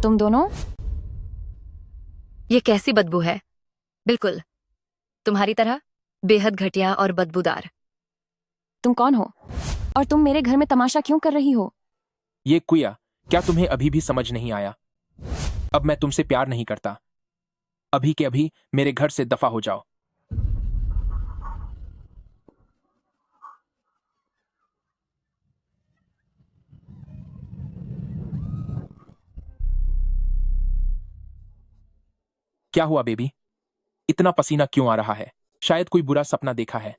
तुम दोनों? ये कैसी बदबू है? बिल्कुल तुम्हारी तरह, बेहद घटिया और बदबूदार। तुम कौन हो और तुम मेरे घर में तमाशा क्यों कर रही हो? ये कुया, क्या तुम्हें अभी भी समझ नहीं आया? अब मैं तुमसे प्यार नहीं करता। अभी के अभी मेरे घर से दफा हो जाओ। क्या हुआ बेबी? इतना पसीना क्यों आ रहा है? शायद कोई बुरा सपना देखा है।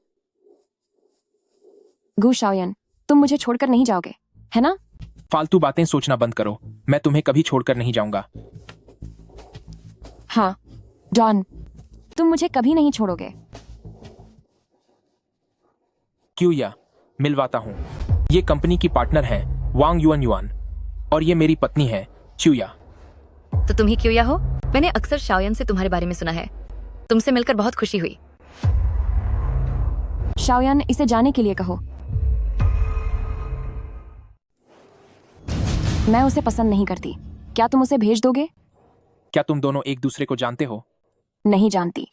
गु शाओयन, तुम मुझे छोड़कर नहीं जाओगे, है ना? फालतू बातें सोचना बंद करो। मैं तुम्हें कभी छोड़कर नहीं जाऊंगा। हाँ डॉन, तुम मुझे कभी नहीं छोड़ोगे। क्यों या मिलवाता हूँ। ये कंपनी की पार्टनर है वांग युआन युआन और ये मेरी पत्नी है च्यूया। तो तुम ही क्यों हो? मैंने अक्सर शाओयन से तुम्हारे बारे में सुना है। तुमसे मिलकर बहुत खुशी हुई। शाओयन, इसे जाने के लिए कहो। मैं उसे पसंद नहीं करती। क्या तुम उसे भेज दोगे? क्या तुम दोनों एक दूसरे को जानते हो? नहीं जानती।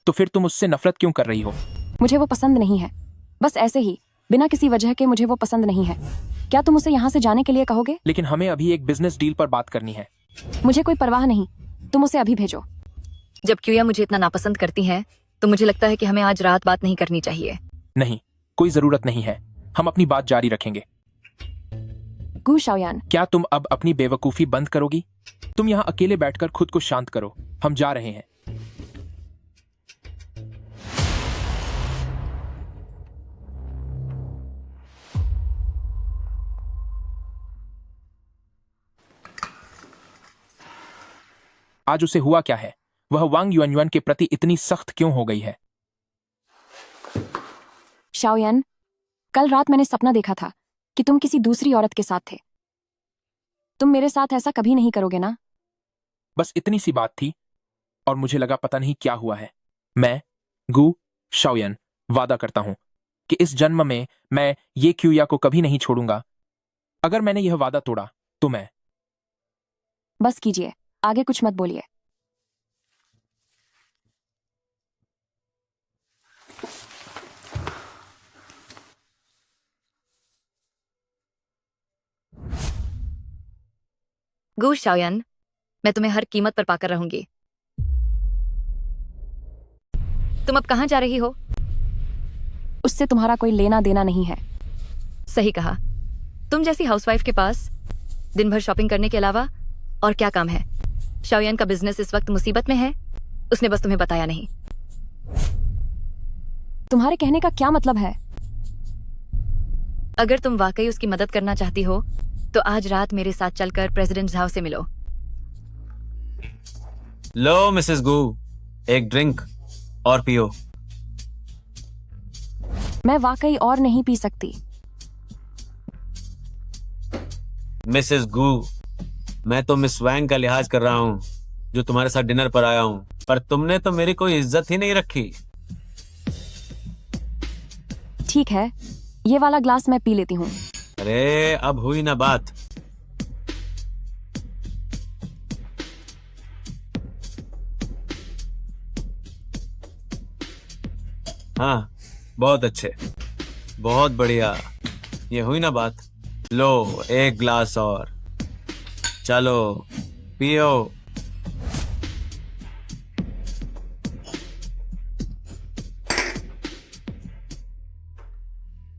तो फिर तुम उससे नफरत क्यों कर रही हो? मुझे वो पसंद नहीं है, बस ऐसे ही, बिना किसी वजह के मुझे वो पसंद नहीं है। क्या तुम उसे यहाँ से जाने के लिए कहोगे? लेकिन हमें अभी एक बिजनेस डील पर बात करनी है। मुझे कोई परवाह नहीं, तुम उसे अभी भेजो। जब क्यूया मुझे इतना नापसंद करती है तो मुझे लगता है कि हमें आज रात बात नहीं करनी चाहिए। नहीं, कोई जरूरत नहीं है। हम अपनी बात जारी रखेंगे। गु शाओयन, क्या तुम अब अपनी बेवकूफी बंद करोगी? तुम यहाँ अकेले बैठकर खुद को शांत करो। हम जा रहे हैं। आज उसे हुआ क्या है? वह वांग युआन युआन के प्रति इतनी सख्त क्यों हो गई है? शाओयन, कल रात मैंने सपना देखा था कि तुम किसी दूसरी औरत के साथ थे। तुम मेरे साथ ऐसा कभी नहीं करोगे ना? बस इतनी सी बात थी और मुझे लगा पता नहीं क्या हुआ है। मैं गु शाओयन वादा करता हूं कि इस जन्म में मैं ये क्यूया को कभी नहीं छोड़ूंगा। अगर मैंने यह वादा तोड़ा तो मैं... बस कीजिए, आगे कुछ मत बोलिए। गु शाओयन, मैं तुम्हें हर कीमत पर पाकर रहूंगी। तुम अब कहाँ जा रही हो? उससे तुम्हारा कोई लेना देना नहीं है। सही कहा। तुम जैसी हाउसवाइफ के पास दिन भर शॉपिंग करने के अलावा और क्या काम है? शाओयन का बिजनेस इस वक्त मुसीबत में है, उसने बस तुम्हें बताया नहीं। तुम्हारे कहने का क्या मतलब है? अगर तुम वाकई उसकी मदद करना चाहती हो तो आज रात मेरे साथ चलकर प्रेसिडेंट झाओ से मिलो। लो मिसेस गू, एक ड्रिंक और पियो। मैं वाकई और नहीं पी सकती। मिसेस गू, मैं तो मिस वैंग का लिहाज कर रहा हूँ जो तुम्हारे साथ डिनर पर आया हूँ, पर तुमने तो मेरी कोई इज्जत ही नहीं रखी। ठीक है, ये वाला ग्लास मैं पी लेती हूँ। अरे अब हुई ना बात। हाँ, बहुत अच्छे, बहुत बढ़िया। ये हुई ना बात। लो एक ग्लास और, चलो पियो।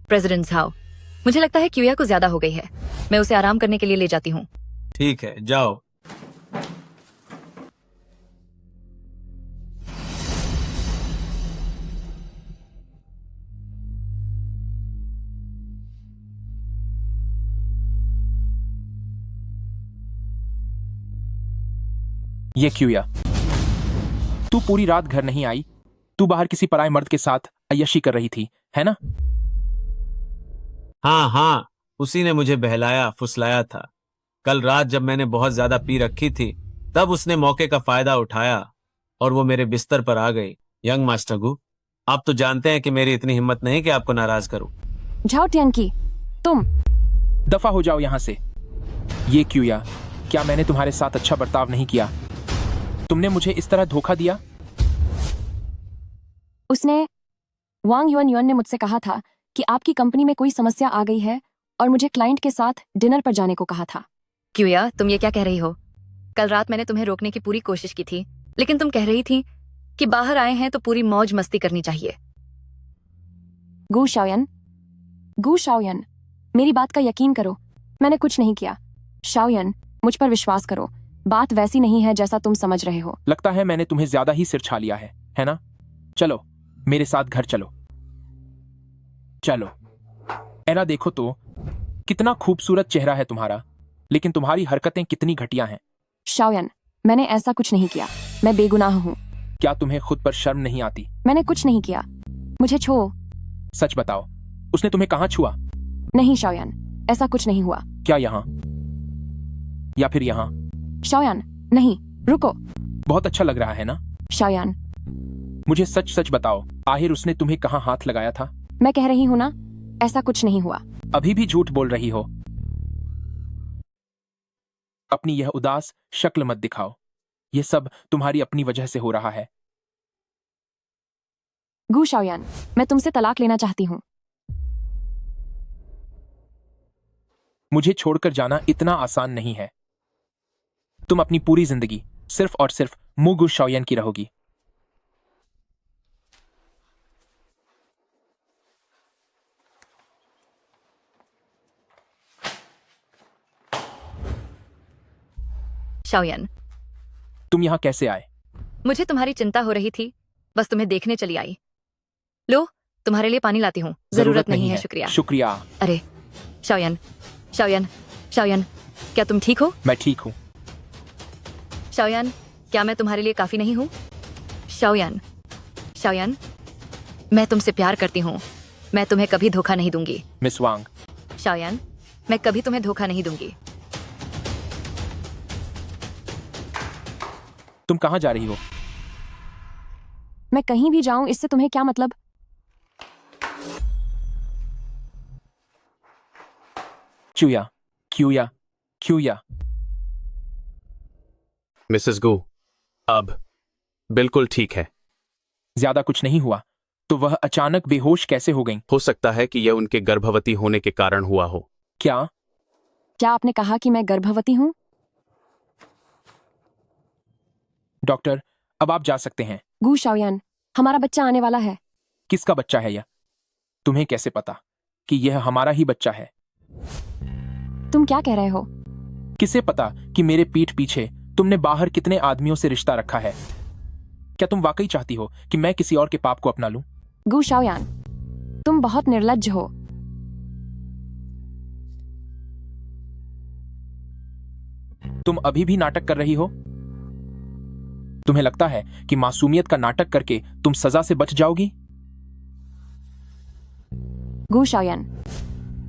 प्रेसिडेंट झाओ, मुझे लगता है क्यूया को ज्यादा हो गई है। मैं उसे आराम करने के लिए ले जाती हूँ। ठीक है, जाओ। ये क्यूया, तू पूरी रात घर नहीं आई। तू बाहर किसी पराये मर्द के साथ अय्याशी कर रही थी, है ना? हाँ हाँ, उसी ने मुझे बहलाया फुसलाया था। कल रात जब मैंने बहुत ज्यादा पी रखी थी तब उसने मौके का फायदा उठाया और वो मेरे बिस्तर पर आ गई। यंग मास्टर गू, आप तो जानते हैं कि मेरी इतनी हिम्मत नहीं कि आपको नाराज करूं। झाओ टियांकी, तुम दफा हो जाओ यहां से। ये क्यूया, क्या मैंने तुम्हारे साथ अच्छा बर्ताव नहीं किया? तुमने मुझे इस तरह धोखा दिया? उसने वांग युआन युआन ने मुझसे कहा था कि आपकी कंपनी में कोई समस्या आ गई है और मुझे क्लाइंट के साथ डिनर पर जाने को कहा था। क्यूया, तुम ये क्या कह रही हो? कल रात मैंने तुम्हें रोकने की पूरी कोशिश की थी, लेकिन तुम कह रही थी कि बाहर आए हैं तो पूरी मौज मस्ती करनी चाहिए। गू शाओयन, मेरी बात का यकीन करो, मैंने कुछ नहीं किया। शाओयन, मुझ पर विश्वास करो, बात वैसी नहीं है जैसा तुम समझ रहे हो। लगता है मैंने तुम्हें ज्यादा ही सिर छा लिया है ना? चलो मेरे साथ घर चलो। चलो। एरा देखो तो, कितना खूबसूरत चेहरा है तुम्हारा, लेकिन तुम्हारी हरकतें कितनी घटिया हैं। शाओयन, मैंने ऐसा कुछ नहीं किया, मैं बेगुनाह हूँ। क्या तुम्हें खुद पर शर्म नहीं आती? मैंने कुछ नहीं किया, मुझे छो। सच बताओ, उसने तुम्हें कहाँ छुआ? नहीं शाओयन, ऐसा कुछ नहीं हुआ। क्या यहाँ या फिर यहाँ? शाओयन, नहीं, रुको। बहुत अच्छा लग रहा है ना? शाओयन, मुझे सच सच बताओ, आखिर उसने तुम्हें कहाँ हाथ लगाया था? मैं कह रही हूँ ना, ऐसा कुछ नहीं हुआ। अभी भी झूठ बोल रही हो। अपनी यह उदास शक्ल मत दिखाओ, यह सब तुम्हारी अपनी वजह से हो रहा है। गू शाओयन, मैं तुमसे तलाक लेना चाहती हूँ। मुझे छोड़कर जाना इतना आसान नहीं है। तुम अपनी पूरी जिंदगी सिर्फ और सिर्फ मुगु शाओयन की रहोगी। शाओयन, तुम यहाँ कैसे आए? मुझे तुम्हारी चिंता हो रही थी, बस तुम्हें देखने चली आई। लो, तुम्हारे लिए पानी लाती हूँ। जरूरत नहीं है, शुक्रिया। शुक्रिया। अरे शाओयन, शाओयन, शाओयन, क्या तुम ठीक हो? मैं ठीक हूँ। शाओयन, क्या मैं तुम्हारे लिए काफी नहीं हूँ? शाओयन, शाओयन, मैं तुमसे प्यार करती हूँ, मैं तुम्हें कभी धोखा नहीं दूंगी। मिस वांग, शाओयन, मैं कभी तुम्हें धोखा नहीं दूंगी। तुम कहाँ जा रही हो? मैं कहीं भी जाऊं, इससे तुम्हें क्या मतलब? क्यूया, क्यूया, क्यूया। मिसेस गू, अब बिल्कुल ठीक है। ज्यादा कुछ नहीं हुआ, तो वह अचानक बेहोश कैसे हो गईं? हो सकता है कि यह उनके गर्भवती होने के कारण हुआ हो। क्या? क्या आपने कहा कि मैं गर्भवती हूँ? डॉक्टर, अब आप जा सकते हैं। गू शाओयन, हमारा बच्चा आने वाला है। किसका बच्चा है यह? तुम्हें कैसे पता कि यह हमारा ही बच्चा है? तुम क्या कह रहे हो? किसे पता कि मेरे पीठ पीछे तुमने बाहर कितने आदमियों से रिश्ता रखा है? क्या तुम वाकई चाहती हो कि मैं किसी और के पाप को अपना लूं? गू शाओयन, तुम बहुत निर्लज्ज हो। तुम अभी भी नाटक कर रही हो? तुम्हें लगता है कि मासूमियत का नाटक करके तुम सजा से बच जाओगी? गू शाओयन,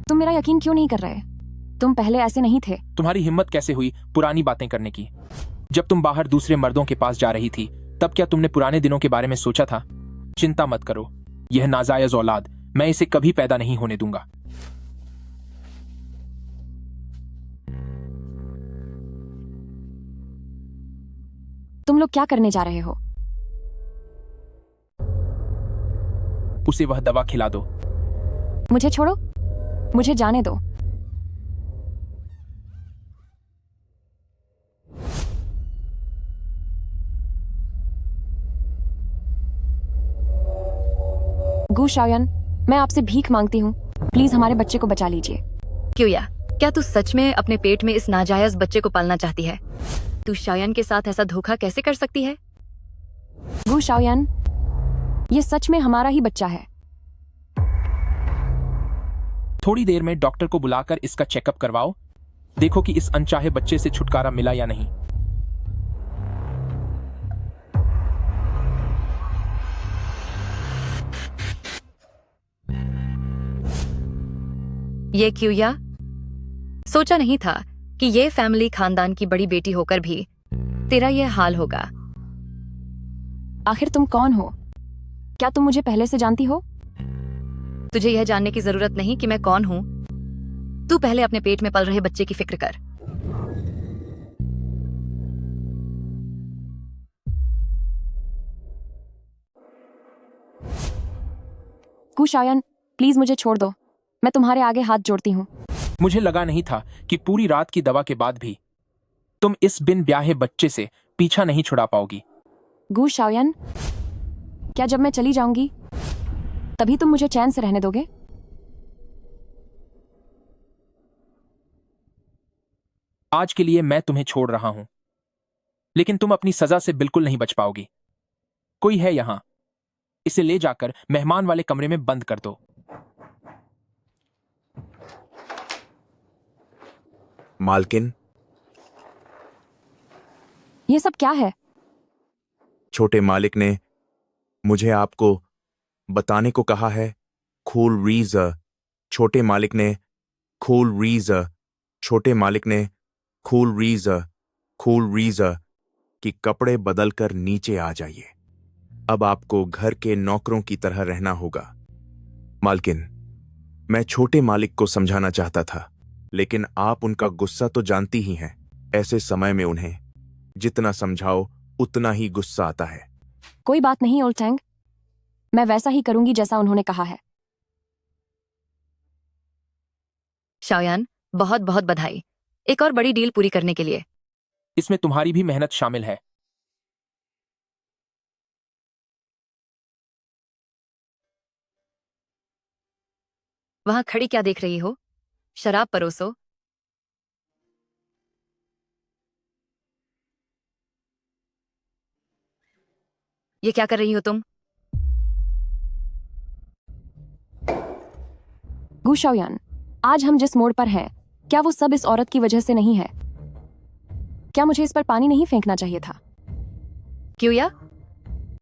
तुम मेरा यकीन क्यों नहीं कर रहे? तुम पहले ऐसे नहीं थे। तुम्हारी हिम्मत कैसे हुई पुरानी बातें करने की? जब तुम बाहर दूसरे मर्दों के पास जा रही थी, तब क्या तुमने पुराने दिनों के बारे में सोचा था? चिंता मत करो, यह नाजायज औलाद मैं इसे कभी पैदा नहीं होने दूंगा। तुम लोग क्या करने जा रहे हो? उसे वह दवा खिला दो। मुझे छोड़ो, मुझे जाने दो। गू शाओयन, मैं आपसे भीख मांगती हूँ, प्लीज हमारे बच्चे को बचा लीजिए। क्यूया, क्या तू सच में अपने पेट में इस नाजायज बच्चे को पालना चाहती है? तू शाओयन के साथ ऐसा धोखा कैसे कर सकती है? गू शाओयन, ये सच में हमारा ही बच्चा है। थोड़ी देर में डॉक्टर को बुलाकर इसका चेकअप करवाओ, देखो कि इस अनचाहे बच्चे से छुटकारा मिला या नहीं। ये क्यूया, सोचा नहीं था कि ये फैमिली खानदान की बड़ी बेटी होकर भी तेरा ये हाल होगा। आखिर तुम कौन हो? क्या तुम मुझे पहले से जानती हो? तुझे यह जानने की जरूरत नहीं कि मैं कौन हूं। तू पहले अपने पेट में पल रहे बच्चे की फिक्र कर। गु शाओयन, प्लीज मुझे छोड़ दो। मैं तुम्हारे आगे हाथ जोड़ती हूँ। मुझे लगा नहीं था कि पूरी रात की दवा के बाद भी तुम इस बिन ब्याहे बच्चे से पीछा नहीं छुड़ा पाओगी। गु शाओयन, क्या जब मैं चली जाऊंगी तभी तुम मुझे चैन से रहने दोगे? आज के लिए मैं तुम्हें छोड़ रहा हूं, लेकिन तुम अपनी सजा से बिल्कुल नहीं बच पाओगी। कोई है यहां, इसे ले जाकर मेहमान वाले कमरे में बंद कर दो। मालकिन, ये सब क्या है? छोटे मालिक ने मुझे आपको बताने को कहा है। कूल रीज, छोटे मालिक ने कूल रीज, छोटे मालिक ने कूल रीज, कूल रीज कि कपड़े बदलकर नीचे आ जाइए। अब आपको घर के नौकरों की तरह रहना होगा। मालकिन, मैं छोटे मालिक को समझाना चाहता था, लेकिन आप उनका गुस्सा तो जानती ही हैं। ऐसे समय में उन्हें जितना समझाओ उतना ही गुस्सा आता है। कोई बात नहीं ओल्ड टैंग, मैं वैसा ही करूंगी जैसा उन्होंने कहा है। शाओयान, बहुत बहुत बधाई एक और बड़ी डील पूरी करने के लिए। इसमें तुम्हारी भी मेहनत शामिल है। वहां खड़ी क्या देख रही हो? शराब परोसो। ये क्या कर रही हो तुम? गु शाओयन, आज हम जिस मोड़ पर हैं, क्या वो सब इस औरत की वजह से नहीं है? क्या मुझे इस पर पानी नहीं फेंकना चाहिए था? क्यों या?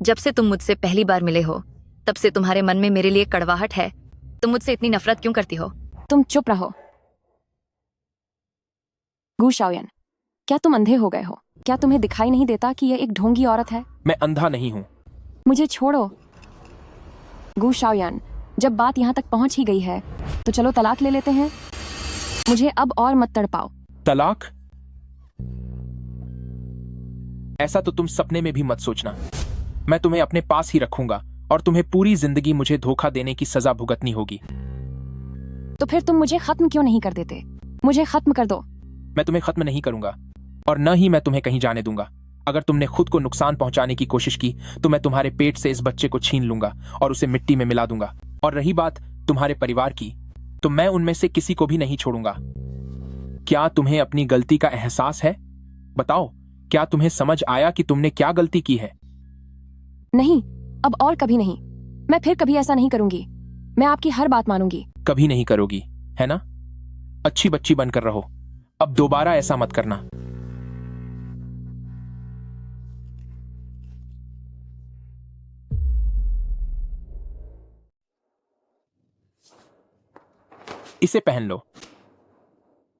जब से तुम मुझसे पहली बार मिले हो तब से तुम्हारे मन में मेरे लिए कड़वाहट है। तुम मुझसे इतनी नफरत क्यों करती हो? तुम चुप रहो। गु शाओयन, क्या तुम अंधे हो गए हो? क्या तुम्हें दिखाई नहीं देता कि यह एक ढोंगी औरत है? मैं अंधा नहीं हूं। मुझे छोड़ो। गु शाओयन, जब बात यहाँ तक पहुंच ही गई है तो चलो तलाक ले लेते हैं। मुझे अब और मत तड़पाओ। तलाक? ऐसा तो तुम सपने में भी मत सोचना। मैं तुम्हें अपने पास ही रखूंगा और तुम्हें पूरी जिंदगी मुझे धोखा देने की सजा भुगतनी होगी। तो फिर तुम मुझे खत्म क्यों नहीं कर देते? मुझे खत्म कर दो। मैं तुम्हें खत्म नहीं करूंगा और न ही मैं तुम्हें कहीं जाने दूंगा। अगर तुमने खुद को नुकसान पहुंचाने की कोशिश की तो मैं तुम्हारे पेट से इस बच्चे को छीन लूंगा और उसे मिट्टी में मिला दूंगा। और रही बात तुम्हारे परिवार की, तो मैं उनमें से किसी को भी नहीं छोड़ूंगा। क्या तुम्हें अपनी गलती का एहसास है? बताओ, क्या तुम्हें समझ आया कि तुमने क्या गलती की है? नहीं, अब और कभी नहीं। मैं फिर कभी ऐसा नहीं करूंगी। मैं आपकी हर बात मानूंगी। कभी नहीं करोगी, है ना? अच्छी बच्ची बनकर रहो। अब दोबारा ऐसा मत करना। इसे पहन लो।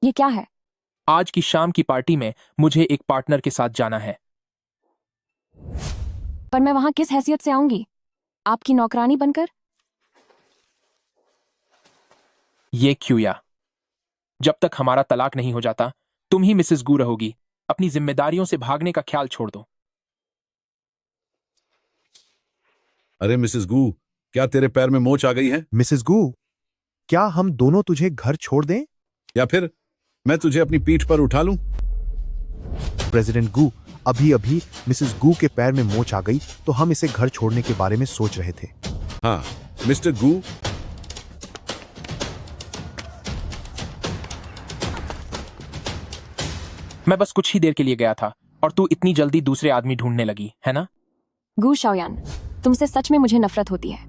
ये क्या है? आज की शाम की पार्टी में मुझे एक पार्टनर के साथ जाना है। पर मैं वहां किस हैसियत से आऊंगी? आपकी नौकरानी बनकर? ये क्यूया, जब तक हमारा तलाक नहीं हो जाता तुम ही मिसेस गू रहोगी। अपनी जिम्मेदारियों से भागने का ख्याल छोड़ दो। अरे मिसेस गू, क्या तेरे पैर में मोच आ गई है? मिसेस गू, क्या हम दोनों तुझे घर छोड़ दें? या फिर मैं तुझे अपनी पीठ पर उठा लूं? प्रेसिडेंट गू, अभी अभी मिसेस गू के पैर में मोच आ गई तो हम इसे घर छोड़ने के बारे में सोच रहे थे। हाँ मिस्टर गू, मैं बस कुछ ही देर के लिए गया था और तू इतनी जल्दी दूसरे आदमी ढूंढने लगी, है ना? गु शाओयान, तुमसे सच में मुझे नफरत होती है।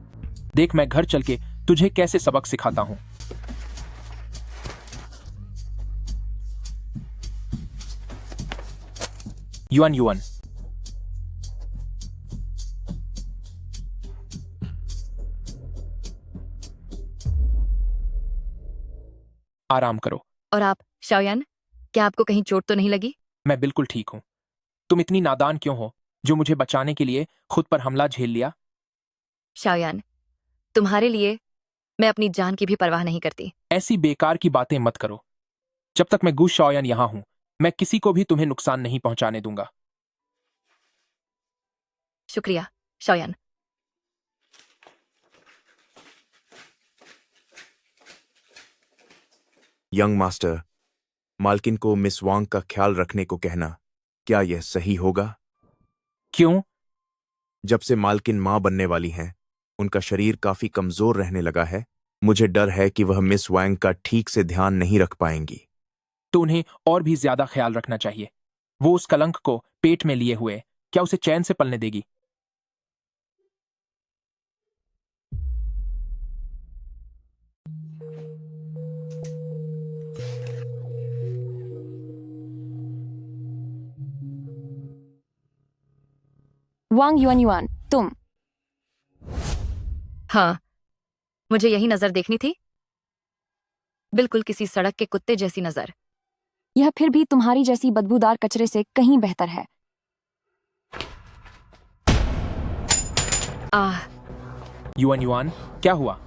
देख, मैं घर चल के तुझे कैसे सबक सिखाता हूं। युआन युआन, आराम करो। और आप शाओयान, क्या आपको कहीं चोट तो नहीं लगी? मैं बिल्कुल ठीक हूं। तुम इतनी नादान क्यों हो जो मुझे बचाने के लिए खुद पर हमला झेल लिया? शाओयान, तुम्हारे लिए मैं अपनी जान की भी परवाह नहीं करती। ऐसी बेकार की बातें मत करो। जब तक मैं गु शाओयान यहां हूं, मैं किसी को भी तुम्हें नुकसान नहीं पहुंचाने दूंगा। शुक्रिया शाओयान। यंग मास्टर, मालकिन को मिस वांग का ख्याल रखने को कहना, क्या यह सही होगा? क्यों? जब से मालकिन मां बनने वाली हैं, उनका शरीर काफी कमजोर रहने लगा है। मुझे डर है कि वह मिस वांग का ठीक से ध्यान नहीं रख पाएंगी। तो उन्हें और भी ज्यादा ख्याल रखना चाहिए। वो उस कलंक को पेट में लिए हुए क्या उसे चैन से पलने देगी? वांग युआन युआन, तुम। हाँ, मुझे यही नजर देखनी थी। बिल्कुल किसी सड़क के कुत्ते जैसी नजर। यह फिर भी तुम्हारी जैसी बदबूदार कचरे से कहीं बेहतर है। आह, युआन युआन, क्या हुआ?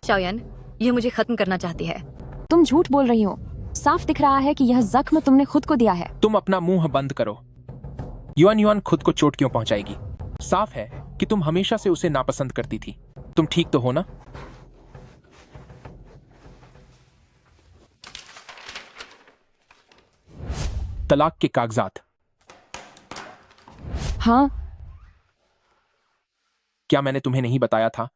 शाओयान, यह मुझे खत्म करना चाहती है। तुम झूठ बोल रही हो। साफ दिख रहा है कि यह जख्म तुमने खुद को दिया है। तुम अपना मुंह बंद करो। युआन युआन खुद को चोट क्यों पहुंचाएगी? साफ है कि तुम हमेशा से उसे नापसंद करती थी। तुम ठीक तो हो ना? तलाक के कागजात। हाँ, क्या मैंने तुम्हें नहीं बताया था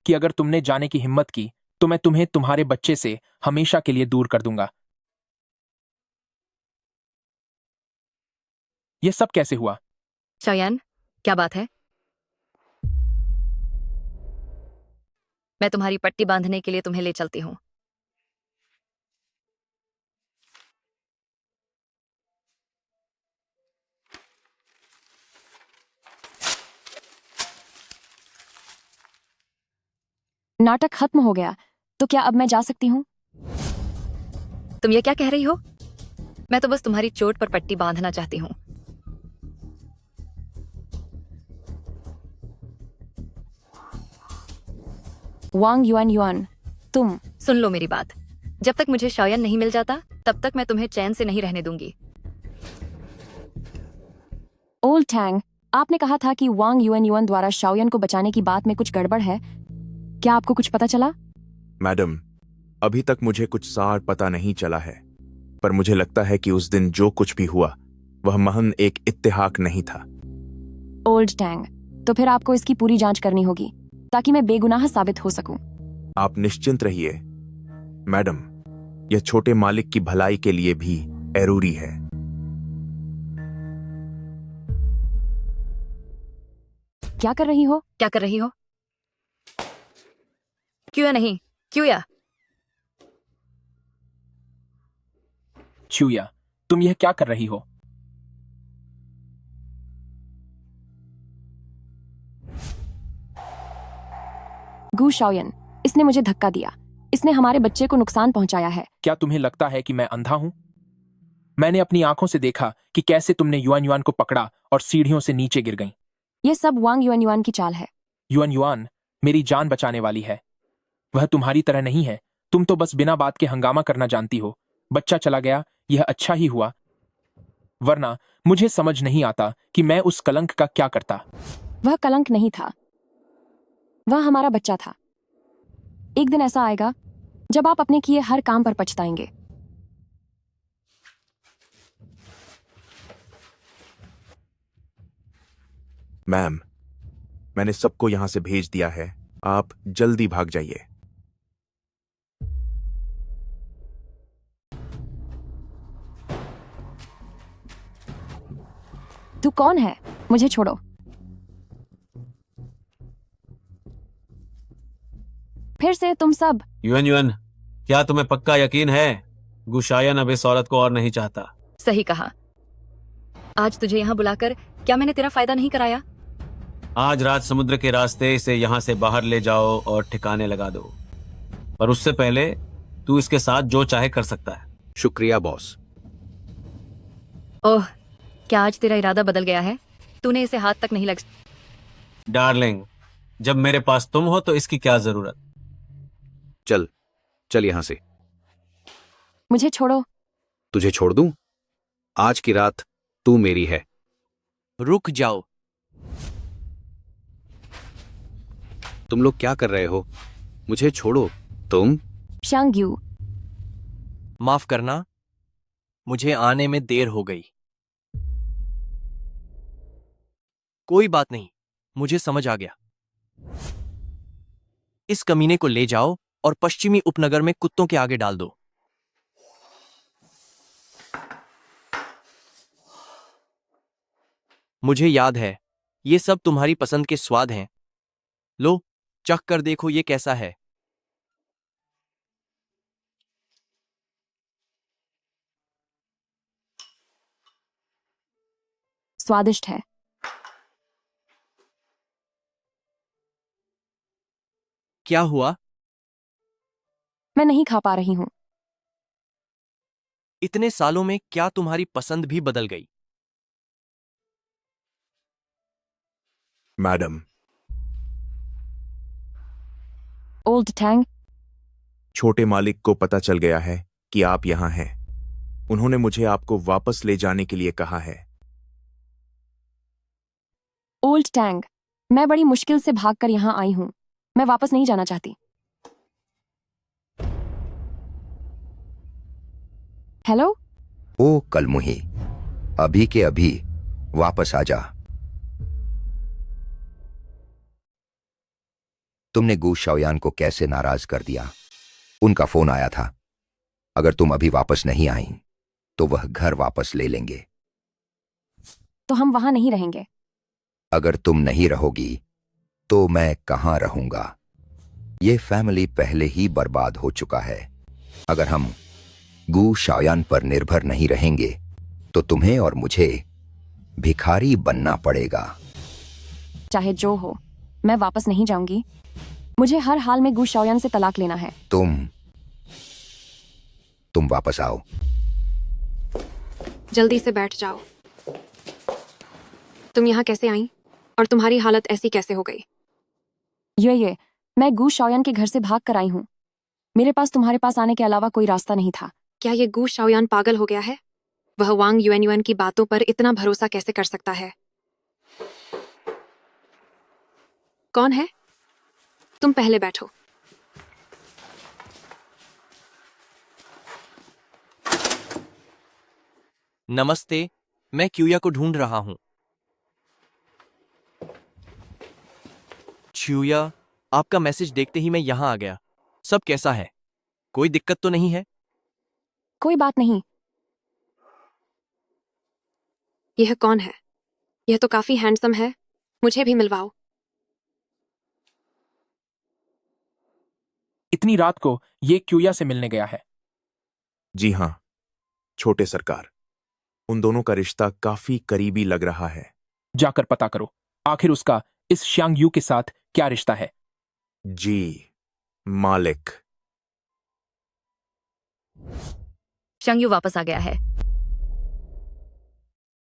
कि अगर तुमने जाने की हिम्मत की तो मैं तुम्हें तुम्हारे बच्चे से हमेशा के लिए दूर कर दूंगा? यह सब कैसे हुआ? शाओयान, क्या बात है? मैं तुम्हारी पट्टी बांधने के लिए तुम्हें ले चलती हूँ। नाटक खत्म हो गया, तो क्या अब मैं जा सकती हूँ? तुम ये क्या कह रही हो? मैं तो बस तुम्हारी चोट पर पट्टी बांधना चाहती हूँ। वांग युआन युआन, तुम। सुन लो मेरी बात। जब तक मुझे शाओयान नहीं मिल जाता, तब तक मैं तुम्हें चैन से नहीं रहने दूंगी। ओल्ड टैंग, आपने कहा था कि वांग युआन युआन द्वारा शाओयान को बचाने की बात में कुछ गड़बड़ है। क्या आपको कुछ पता चला? मैडम, अभी तक मुझे कुछ सार पता नहीं चला है, पर मुझे लगता है कि उस दिन जो कुछ भी हुआ वह महज एक इत्तेहाक नहीं था। ओल्ड टैंग, तो फिर आपको इसकी पूरी जांच करनी होगी ताकि मैं बेगुनाह साबित हो सकूं। आप निश्चिंत रहिए मैडम, यह छोटे मालिक की भलाई के लिए भी जरूरी है। क्या कर रही हो? क्या कर रही हो? क्यों या नहीं? क्यों या? चूया, तुम यह क्या कर रही हो? गू शाओयान, इसने मुझे धक्का दिया। इसने हमारे बच्चे को नुकसान पहुंचाया है। क्या तुम्हें लगता है कि मैं अंधा हूं? मैंने अपनी आंखों से देखा कि कैसे तुमने युआन युआन को पकड़ा और सीढ़ियों से नीचे गिर गईं। यह सब वांग युआन युआन की चाल है। युआन युआन मेरी जान बचाने वाली है। वह तुम्हारी तरह नहीं है। तुम तो बस बिना बात के हंगामा करना जानती हो। बच्चा चला गया, यह अच्छा ही हुआ, वरना मुझे समझ नहीं आता कि मैं उस कलंक का क्या करता। वह कलंक नहीं था, वह हमारा बच्चा था। एक दिन ऐसा आएगा जब आप अपने किए हर काम पर पछताएंगे। मैम, मैंने सबको यहां से भेज दिया है। आप जल्दी भाग जाइए। तू कौन है? मुझे छोड़ो। फिर से तुम सब। युएन युएन, क्या तुम्हें पक्का यकीन है गुशायन अब इस औरत को और नहीं चाहता? सही कहा। आज तुझे यहाँ बुलाकर क्या मैंने तेरा फायदा नहीं कराया? आज रात समुद्र के रास्ते इसे यहाँ से बाहर ले जाओ और ठिकाने लगा दो, पर उससे पहले तू इसके साथ जो चाहे कर सकता है। शुक्रिया बॉस। ओह, क्या आज तेरा इरादा बदल गया है? तूने इसे हाथ तक नहीं लग। डार्लिंग, जब मेरे पास तुम हो तो इसकी क्या जरूरत? चल चल यहां से। मुझे छोड़ो। तुझे छोड़ दूं? आज की रात तू मेरी है। रुक जाओ। तुम लोग क्या कर रहे हो? मुझे छोड़ो। तुम शांग यू, माफ करना, मुझे आने में देर हो गई। कोई बात नहीं, मुझे समझ आ गया। इस कमीने को ले जाओ और पश्चिमी उपनगर में कुत्तों के आगे डाल दो। मुझे याद है, ये सब तुम्हारी पसंद के स्वाद हैं। लो, चख कर देखो ये कैसा है। स्वादिष्ट है। क्या हुआ? मैं नहीं खा पा रही हूं। इतने सालों में क्या तुम्हारी पसंद भी बदल गई? मैडम, ओल्ड टैंग, छोटे मालिक को पता चल गया है कि आप यहां हैं। उन्होंने मुझे आपको वापस ले जाने के लिए कहा है। ओल्ड टैंग, मैं बड़ी मुश्किल से भागकर यहां आई हूं। मैं वापस नहीं जाना चाहती। हेलो? ओ कलमुही, अभी के अभी वापस आ जा। तुमने गू शाओयान को कैसे नाराज कर दिया? उनका फोन आया था। अगर तुम अभी वापस नहीं आई तो वह घर वापस ले लेंगे। तो हम वहां नहीं रहेंगे। अगर तुम नहीं रहोगी तो मैं कहां रहूंगा? ये फैमिली पहले ही बर्बाद हो चुका है। अगर हम गू शाओयान पर निर्भर नहीं रहेंगे तो तुम्हें और मुझे भिखारी बनना पड़ेगा। चाहे जो हो, मैं वापस नहीं जाऊंगी। मुझे हर हाल में गू शाओयान से तलाक लेना है। तुम वापस आओ। जल्दी से बैठ जाओ। तुम यहाँ कैसे आई और तुम्हारी हालत ऐसी कैसे हो गई? ये मैं गू शाओयान के घर से भाग कर आई हूँ। मेरे पास तुम्हारे पास आने के अलावा कोई रास्ता नहीं था। क्या ये गू शाओयान पागल हो गया है? वह वांग युएन की बातों पर इतना भरोसा कैसे कर सकता है? कौन है? तुम पहले बैठो। नमस्ते, मैं क्यूया को ढूंढ रहा हूं। क्यूया, आपका मैसेज देखते ही मैं यहां आ गया। सब कैसा है? कोई दिक्कत तो नहीं है? कोई बात नहीं। यह कौन है? यह तो काफी हैंडसम है। मुझे भी मिलवाओ। इतनी रात को ये क्यूया से मिलने गया है? जी हां, छोटे सरकार। उन दोनों का रिश्ता काफी करीबी लग रहा है। जाकर पता करो, आखिर उसका इस श्यांग यू के साथ क्या रिश्ता है। जी मालिक। शंग यू वापस आ गया है।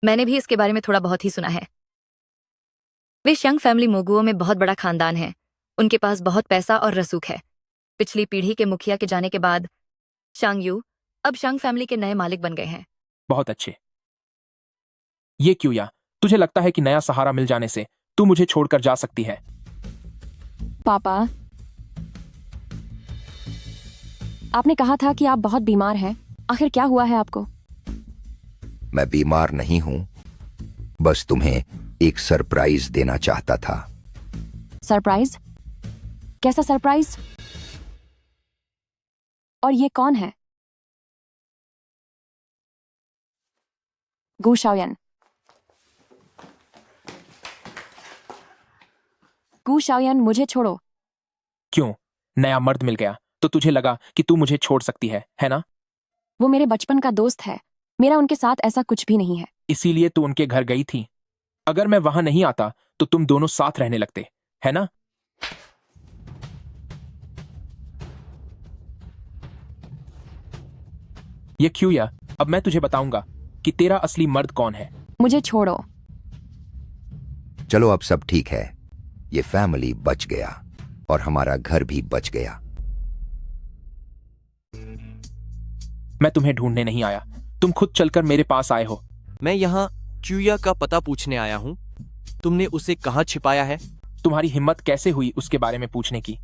मैंने भी इसके बारे में थोड़ा बहुत ही सुना है। वे शंग फैमिली मोगुओं में बहुत बड़ा खानदान है। उनके पास बहुत पैसा और रसूख है। पिछली पीढ़ी के मुखिया के जाने के बाद शांग यू अब शंग फैमिली के नए मालिक बन गए हैं। बहुत अच्छे। ये क्यूया, तुझे लगता है कि नया सहारा मिल जाने से तू मुझे छोड़कर जा सकती है? पापा, आपने कहा था कि आप बहुत बीमार हैं। आखिर क्या हुआ है आपको? मैं बीमार नहीं हूं, बस तुम्हें एक सरप्राइज देना चाहता था। सरप्राइज? कैसा सरप्राइज? और ये कौन है? गू शाओयान। गू शाओयान, मुझे छोड़ो। क्यों? नया मर्द मिल गया तो तुझे लगा कि तू मुझे छोड़ सकती है ना? वो मेरे बचपन का दोस्त है। मेरा उनके साथ ऐसा कुछ भी नहीं है। इसीलिए तू उनके घर गई थी। अगर मैं वहां नहीं आता तो तुम दोनों साथ रहने लगते, है ना? ये क्यूया, अब मैं तुझे बताऊंगा कि तेरा असली मर्द कौन है। मुझे छोड़ो। चलो, अब सब ठीक है। ये फैमिली बच गया और हमारा घर भी बच गया। मैं तुम्हें ढूंढने नहीं आया, तुम खुद चलकर मेरे पास आए हो। मैं यहाँ क्यूया का पता पूछने आया हूँ। तुमने उसे कहाँ छिपाया है? तुम्हारी हिम्मत कैसे हुई उसके बारे में पूछने की?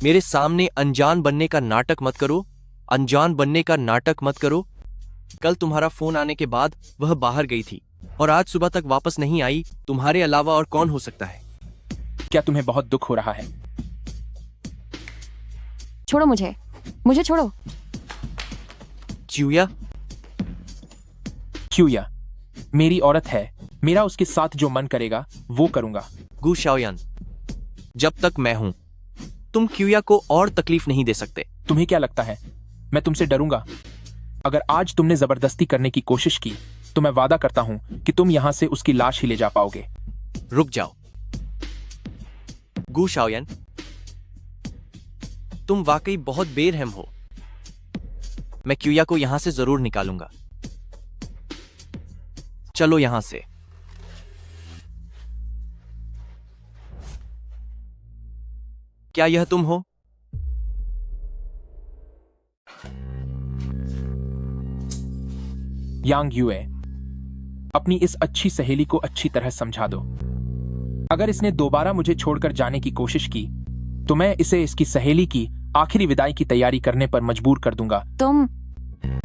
मेरे सामने अनजान बनने का नाटक मत करो। अनजान बनने का नाटक मत करो। कल तुम्हारा फोन आने के बाद वह बाहर गई थी और आज सुबह तक वापस नहीं आई। तुम्हारे अलावा और कौन हो सकता है? क्या तुम्हें बहुत दुख हो रहा है? छोड़ो मुझे, मुझे छोड़ो। चिउया, क्यूया मेरी औरत है, मेरा उसके साथ जो मन करेगा वो करूंगा। गु शाओयान, जब तक मैं हूं तुम क्यूया को और तकलीफ नहीं दे सकते। तुम्हें क्या लगता है मैं तुमसे डरूंगा? अगर आज तुमने जबरदस्ती करने की कोशिश की तो मैं वादा करता हूं कि तुम यहां से उसकी लाश ही ले जा पाओगे। रुक जाओ गु शाओयान, तुम वाकई बहुत बेरहम हो। मैं क्यूया को यहां से जरूर निकालूंगा। चलो यहां से। क्या यह तुम हो? यांग यूए, अपनी इस अच्छी सहेली को अच्छी तरह समझा दो। अगर इसने दोबारा मुझे छोड़कर जाने की कोशिश की तो मैं इसे इसकी सहेली की आखिरी विदाई की तैयारी करने पर मजबूर कर दूंगा। तुम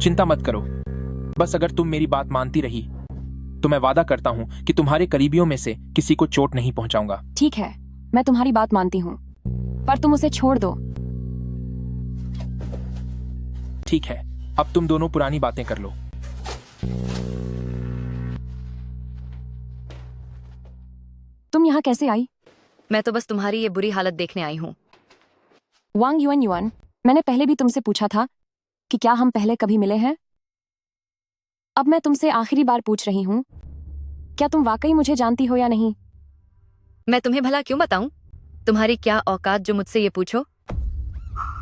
चिंता मत करो, बस अगर तुम मेरी बात मानती रही तो मैं वादा करता हूं कि तुम्हारे करीबियों में से किसी को चोट नहीं पहुंचाऊंगा। ठीक है, मैं तुम्हारी बात मानती हूँ, पर तुम उसे छोड़ दो। ठीक है, अब तुम दोनों पुरानी बातें कर लो। तुम यहाँ कैसे आई? मैं तो बस तुम्हारी ये बुरी हालत देखने आई हूँ। वांग युआन युआन, मैंने पहले भी तुमसे पूछा था कि क्या हम पहले कभी मिले हैं? अब मैं तुमसे आखिरी बार पूछ रही हूँ, क्या तुम वाकई मुझे जानती हो या नहीं? मैं तुम्हें भला क्यों बताऊं? तुम्हारी क्या औकात जो मुझसे ये पूछो?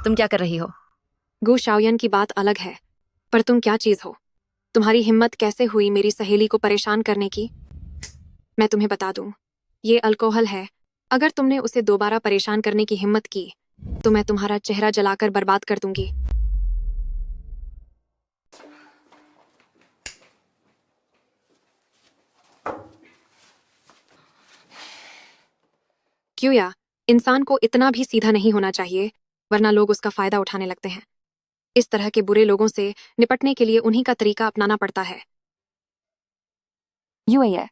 तुम क्या कर रही हो? गु शाओयान की बात अलग है, पर तुम क्या चीज हो? तुम्हारी हिम्मत कैसे हुई मेरी सहेली को परेशान करने की? मैं तुम्हें बता दूं, ये अल्कोहल है। अगर तुमने उसे दोबारा परेशान करने की हिम्मत की तो मैं तुम्हारा चेहरा जलाकर बर्बाद कर दूंगी। क्यों या इंसान को इतना भी सीधा नहीं होना चाहिए, वरना लोग उसका फायदा उठाने लगते हैं। इस तरह के बुरे लोगों से निपटने के लिए उन्हीं का तरीका अपनाना पड़ता है। यूए,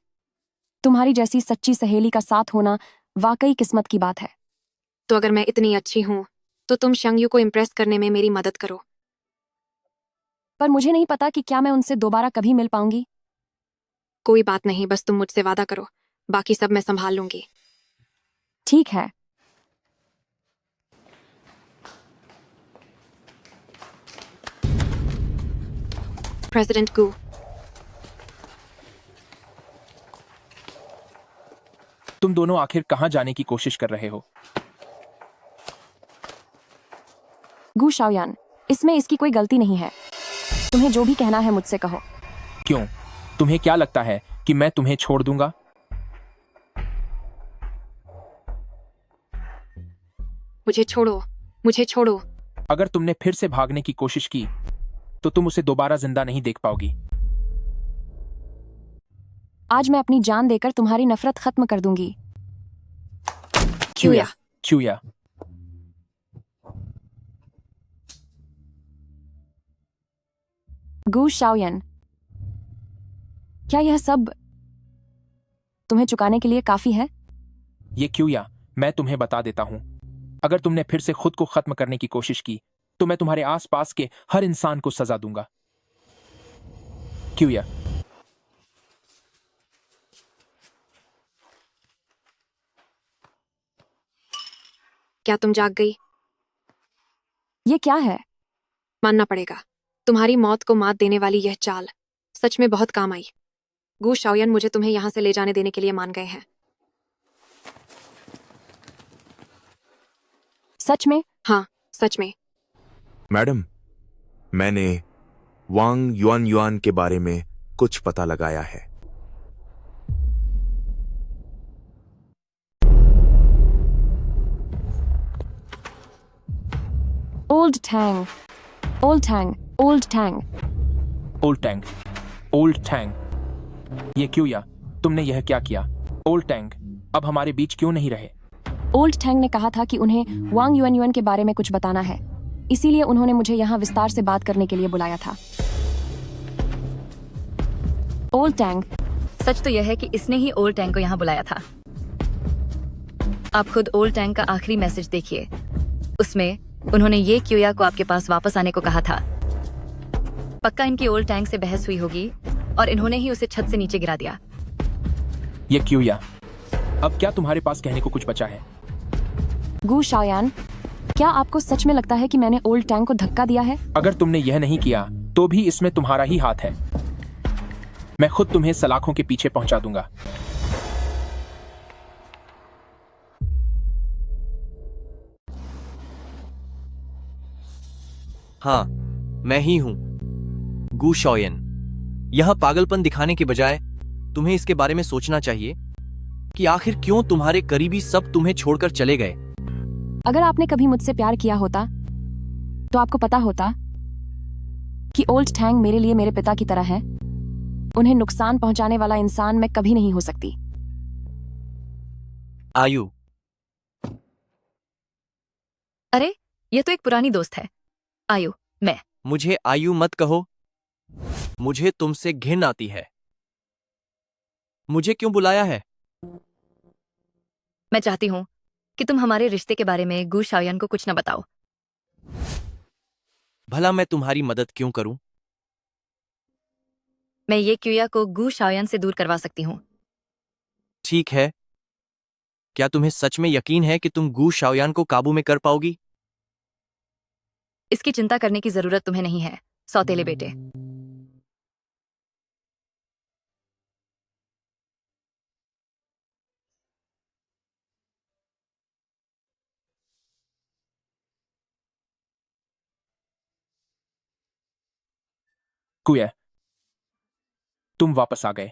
तुम्हारी जैसी सच्ची सहेली का साथ होना वाकई किस्मत की बात है। तो अगर मैं इतनी अच्छी हूं तो तुम शंगयू को इम्प्रेस करने में मेरी मदद करो। पर मुझे नहीं पता कि क्या मैं उनसे दोबारा कभी मिल पाऊंगी। कोई बात नहीं, बस तुम मुझसे वादा करो, बाकी सब मैं संभाल लूंगी। ठीक है। प्रेसिडेंट गु, तुम दोनों आखिर कहां जाने की कोशिश कर रहे हो? गु शाओयान, इसमें इसकी कोई गलती नहीं है। तुम्हें जो भी कहना है मुझसे कहो। क्यों? तुम्हें क्या लगता है कि मैं तुम्हें छोड़ दूंगा? मुझे छोड़ो, मुझे छोड़ो। अगर तुमने फिर से भागने की कोशिश की तो तुम उसे दोबारा जिंदा नहीं देख पाओगी। आज मैं अपनी जान देकर तुम्हारी नफरत खत्म कर दूंगी। क्यूया, क्यूया, गु शाओयान, क्या यह सब तुम्हें चुकाने के लिए काफी है? ये क्यूया, मैं तुम्हें बता देता हूं, अगर तुमने फिर से खुद को खत्म करने की कोशिश की तो मैं तुम्हारे आसपास के हर इंसान को सजा दूंगा। क्यूया, क्या तुम जाग गई? ये क्या है? मानना पड़ेगा, तुम्हारी मौत को मात देने वाली यह चाल सच में बहुत काम आई। गु शाओयान मुझे तुम्हें यहां से ले जाने देने के लिए मान गए हैं। सच में? हाँ, सच में। मैडम, मैंने वांग युआन युआन के बारे में कुछ पता लगाया है। Old Tang, old Tang, old Tang, old Tang, old Tang. ये क्यूया, तुमने यह क्या किया? ओल्ड टैंग अब हमारे बीच क्यों नहीं रहे? ओल्ड टैंग ने कहा था कि उन्हें वांग युआन युआन के बारे में कुछ बताना है। इसीलिए उन्होंने मुझे यहाँ विस्तार से बात करने के लिए बुलाया था। ओल्ड टैंग, सच तो यह है कि इसने ही ओल्ड टैंग को यहाँ बुलाया था। आप खुद ओल्ड टैंग का आखिरी मैसेज देखिए। उसमें उन्होंने ये क्यूया को आपके पास वापस आने को कहा था। पक्का इनकी ओल्ड टैंग से बहस हुई होगी और इन्होंने ही उसे छत से नीचे गिरा दिया। ये क्यूया, अब क्या तुम्हारे पास कहने को कुछ बचा है? गू शाओयान, क्या आपको सच में लगता है कि मैंने ओल्ड टैंग को धक्का दिया है? अगर तुमने यह नहीं किया तो भी इसमें तुम्हारा ही हाथ है। मैं खुद तुम्हें सलाखों के पीछे पहुंचा दूंगा। हाँ, मैं ही हूं, गू शाओयान। यह पागलपन दिखाने के बजाय तुम्हें इसके बारे में सोचना चाहिए कि आखिर क्यों तुम्हारे करीबी सब तुम्हें छोड़कर चले गए। अगर आपने कभी मुझसे प्यार किया होता तो आपको पता होता कि ओल्ड टैंग मेरे लिए मेरे पिता की तरह है। उन्हें नुकसान पहुंचाने वाला इंसान मैं कभी नहीं हो सकती। आयु, अरे ये तो एक पुरानी दोस्त है। आयु, मैं। मुझे आयु मत कहो, मुझे तुमसे घिन आती है। मुझे क्यों बुलाया है? मैं चाहती हूँ कि तुम हमारे रिश्ते के बारे में गू शाओयान को कुछ न बताओ। भला मैं तुम्हारी मदद क्यों करूं? मैं ये क्यूया को गू शाओयान से दूर करवा सकती हूँ। ठीक है, क्या तुम्हें सच में यकीन है कि तुम गू शाओयान को काबू में कर पाओगी? इसकी चिंता करने की जरूरत तुम्हें नहीं है, सौतेले बेटे। कुया, तुम वापस आ गए।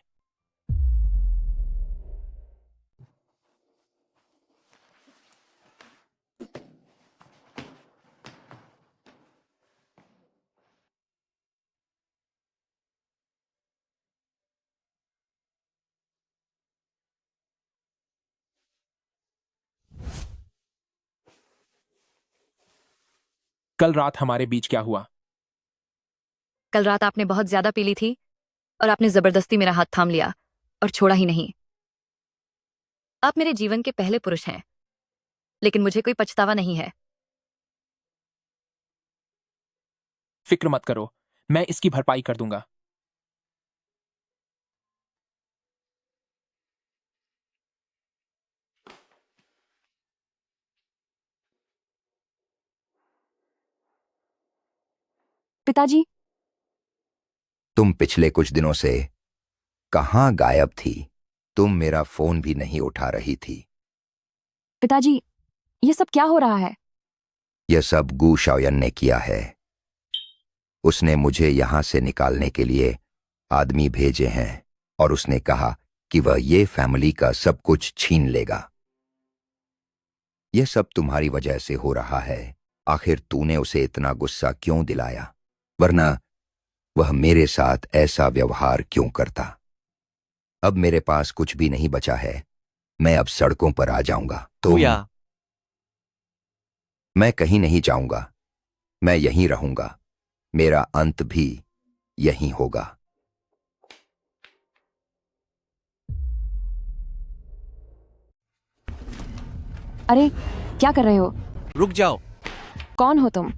कल रात हमारे बीच क्या हुआ? कल रात आपने बहुत ज्यादा पी ली थी और आपने जबरदस्ती मेरा हाथ थाम लिया और छोड़ा ही नहीं। आप मेरे जीवन के पहले पुरुष हैं, लेकिन मुझे कोई पछतावा नहीं है। फिक्र मत करो, मैं इसकी भरपाई कर दूंगा। पिताजी, तुम पिछले कुछ दिनों से कहाँ गायब थी? तुम मेरा फोन भी नहीं उठा रही थी। पिताजी, ये सब क्या हो रहा है? यह सब गू शाओयान ने किया है। उसने मुझे यहां से निकालने के लिए आदमी भेजे हैं और उसने कहा कि वह ये फैमिली का सब कुछ छीन लेगा। यह सब तुम्हारी वजह से हो रहा है। आखिर तूने उसे इतना गुस्सा क्यों दिलाया? वरना वह मेरे साथ ऐसा व्यवहार क्यों करता? अब मेरे पास कुछ भी नहीं बचा है। मैं अब सड़कों पर आ जाऊंगा। तो या मैं कहीं नहीं जाऊंगा। मैं यहीं रहूंगा। मेरा अंत भी यहीं होगा। अरे क्या कर रहे हो? रुक जाओ, कौन हो तुम?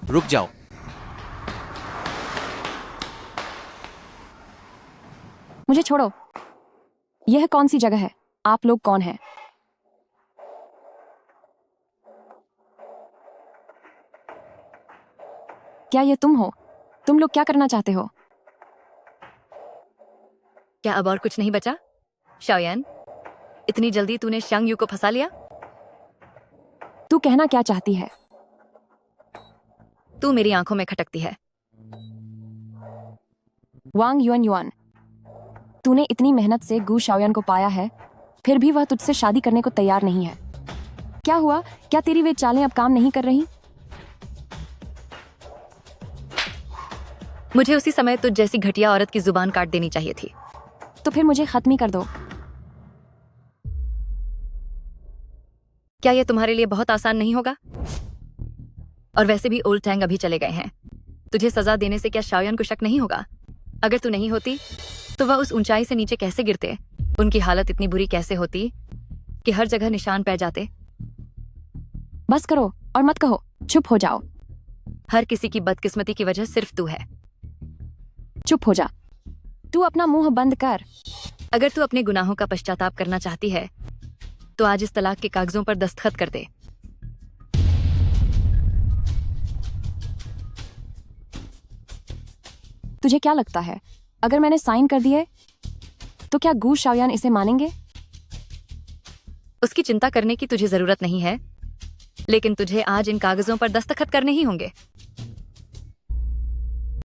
रुक जाओ। मुझे छोड़ो। यह कौन सी जगह है? आप लोग कौन हैं? क्या ये तुम हो? तुम लोग क्या करना चाहते हो? क्या अब और कुछ नहीं बचा? शाओयान, इतनी जल्दी तूने शांग यू को फंसा लिया? तू कहना क्या चाहती है? तू मेरी आंखों में खटकती है। वांग युआन युआन, तूने इतनी मेहनत से गू शाओयान को पाया है, फिर भी वह तुझसे शादी करने को तैयार नहीं है। क्या हुआ? क्या तेरी वे चालें अब काम नहीं कर रही? मुझे उसी समय तुझ जैसी घटिया औरत की जुबान काट देनी चाहिए थी। तो फिर मुझे खत्म ही कर दो। क्या यह तुम्हारे लिए बहुत आसान नहीं होगा? और वैसे भी ओल्ड टैंग अभी चले गए हैं। तुझे सजा देने से क्या शाओयान को शक नहीं होगा? अगर तू नहीं होती तो वह उस ऊंचाई से नीचे कैसे गिरते? उनकी हालत इतनी बुरी कैसे होती कि हर जगह निशान पड़ जाते? बस करो और मत कहो, चुप हो जाओ। हर किसी की बदकिस्मती की वजह सिर्फ तू है। चुप हो जा। तू अपना मुंह बंद कर। अगर तू अपने गुनाहों का पश्चाताप करना चाहती है तो आज इस तलाक के कागजों पर दस्तखत कर दे। तुझे क्या लगता है, अगर मैंने साइन कर दिए तो क्या गू शाओयान इसे मानेंगे? उसकी चिंता करने की तुझे जरूरत नहीं है, लेकिन तुझे आज इन कागजों पर दस्तखत करने ही होंगे।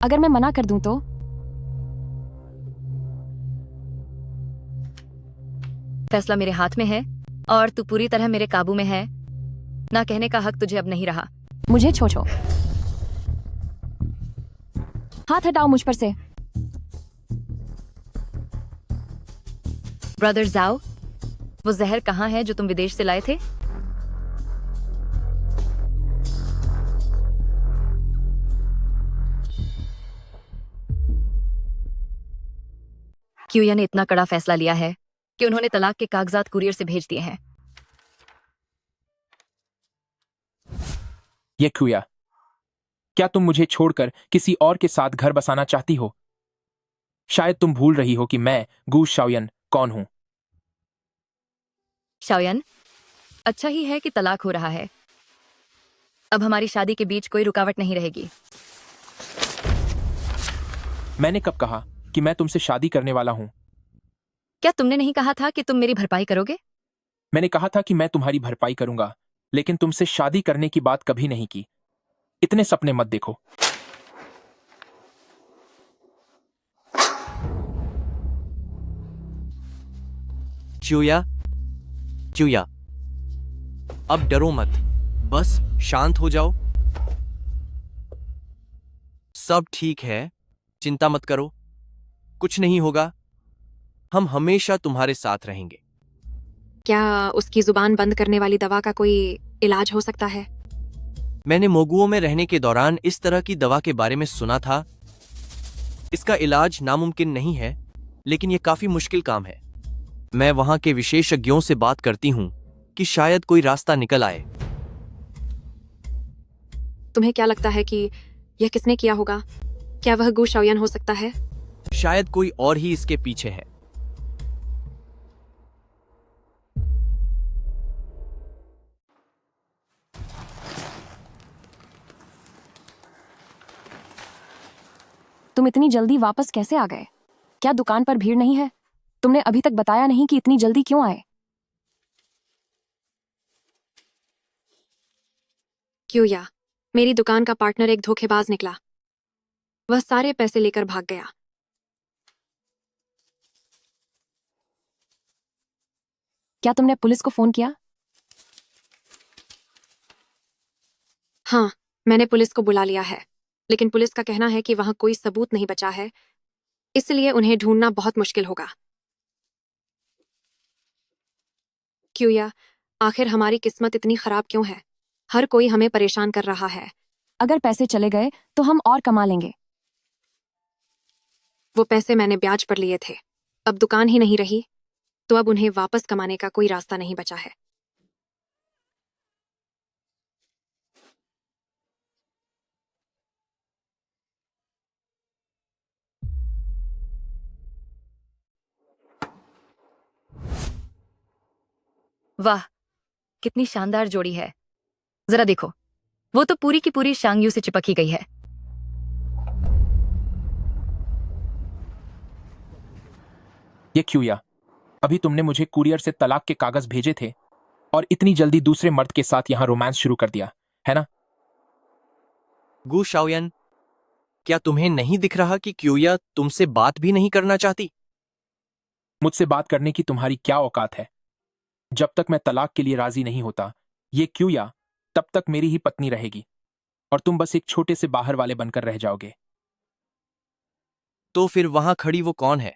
अगर मैं मना कर दूं तो? फैसला मेरे हाथ में है और तू पूरी तरह मेरे काबू में है। ना कहने का हक तुझे अब नहीं रहा। मुझे छोड़ो। हाथ हटाओ मुझ पर से। ब्रदर जाओ, वो जहर कहाँ है जो तुम विदेश से लाए थे? क्यूया ने इतना कड़ा फैसला लिया है कि उन्होंने तलाक के कागजात कुरियर से भेज दिए हैं। ये क्यूया, क्या तुम मुझे छोड़कर किसी और के साथ घर बसाना चाहती हो? शायद तुम भूल रही हो कि मैं गू शाओयान कौन हूं। शाओयान, अच्छा ही है कि तलाक हो रहा है। अब हमारी शादी के बीच कोई रुकावट नहीं रहेगी। मैंने कब कहा कि मैं तुमसे शादी करने वाला हूं? क्या तुमने नहीं कहा था कि तुम मेरी भरपाई करोगे? मैंने कहा था कि मैं तुम्हारी भरपाई करूंगा, लेकिन तुमसे शादी करने की बात कभी नहीं की। इतने सपने मत देखो। च्यूया, च्यूया, अब डरो मत, बस शांत हो जाओ। सब ठीक है, चिंता मत करो, कुछ नहीं होगा। हम हमेशा तुम्हारे साथ रहेंगे। क्या उसकी जुबान बंद करने वाली दवा का कोई इलाज हो सकता है? मैंने मोगुओं में रहने के दौरान इस तरह की दवा के बारे में सुना था। इसका इलाज नामुमकिन नहीं है, लेकिन यह काफी मुश्किल काम है। मैं वहां के विशेषज्ञों से बात करती हूं कि शायद कोई रास्ता निकल आए। तुम्हें क्या लगता है कि यह किसने किया होगा? क्या वह गू शाओयान हो सकता है? शायद कोई और ही इसके पीछे है। तुम इतनी जल्दी वापस कैसे आ गए? क्या दुकान पर भीड़ नहीं है? तुमने अभी तक बताया नहीं कि इतनी जल्दी क्यों आए? क्यूया, मेरी दुकान का पार्टनर एक धोखेबाज निकला। वह सारे पैसे लेकर भाग गया। क्या तुमने पुलिस को फोन किया? हाँ, मैंने पुलिस को बुला लिया है, लेकिन पुलिस का कहना है कि वहां कोई सबूत नहीं बचा है, इसलिए उन्हें ढूंढना बहुत मुश्किल होगा। क्यूया, आखिर हमारी किस्मत इतनी खराब क्यों है? हर कोई हमें परेशान कर रहा है। अगर पैसे चले गए तो हम और कमा लेंगे। वो पैसे मैंने ब्याज पर लिए थे। अब दुकान ही नहीं रही, तो अब उन्हें वापस कमाने का कोई रास्ता नहीं बचा है। वाह, कितनी शानदार जोड़ी है। जरा देखो, वो तो पूरी की पूरी शांगयू से चिपकी गई है। ये क्यूया, अभी तुमने मुझे कुरियर से तलाक के कागज भेजे थे और इतनी जल्दी दूसरे मर्द के साथ यहां रोमांस शुरू कर दिया, है ना? गू शाओयान, क्या तुम्हें नहीं दिख रहा कि क्यूया तुमसे बात भी नहीं करना चाहती? मुझसे बात करने की तुम्हारी क्या औकात है? जब तक मैं तलाक के लिए राजी नहीं होता, ये क्यूया तब तक मेरी ही पत्नी रहेगी और तुम बस एक छोटे से बाहर वाले बनकर रह जाओगे। तो फिर वहां खड़ी वो कौन है?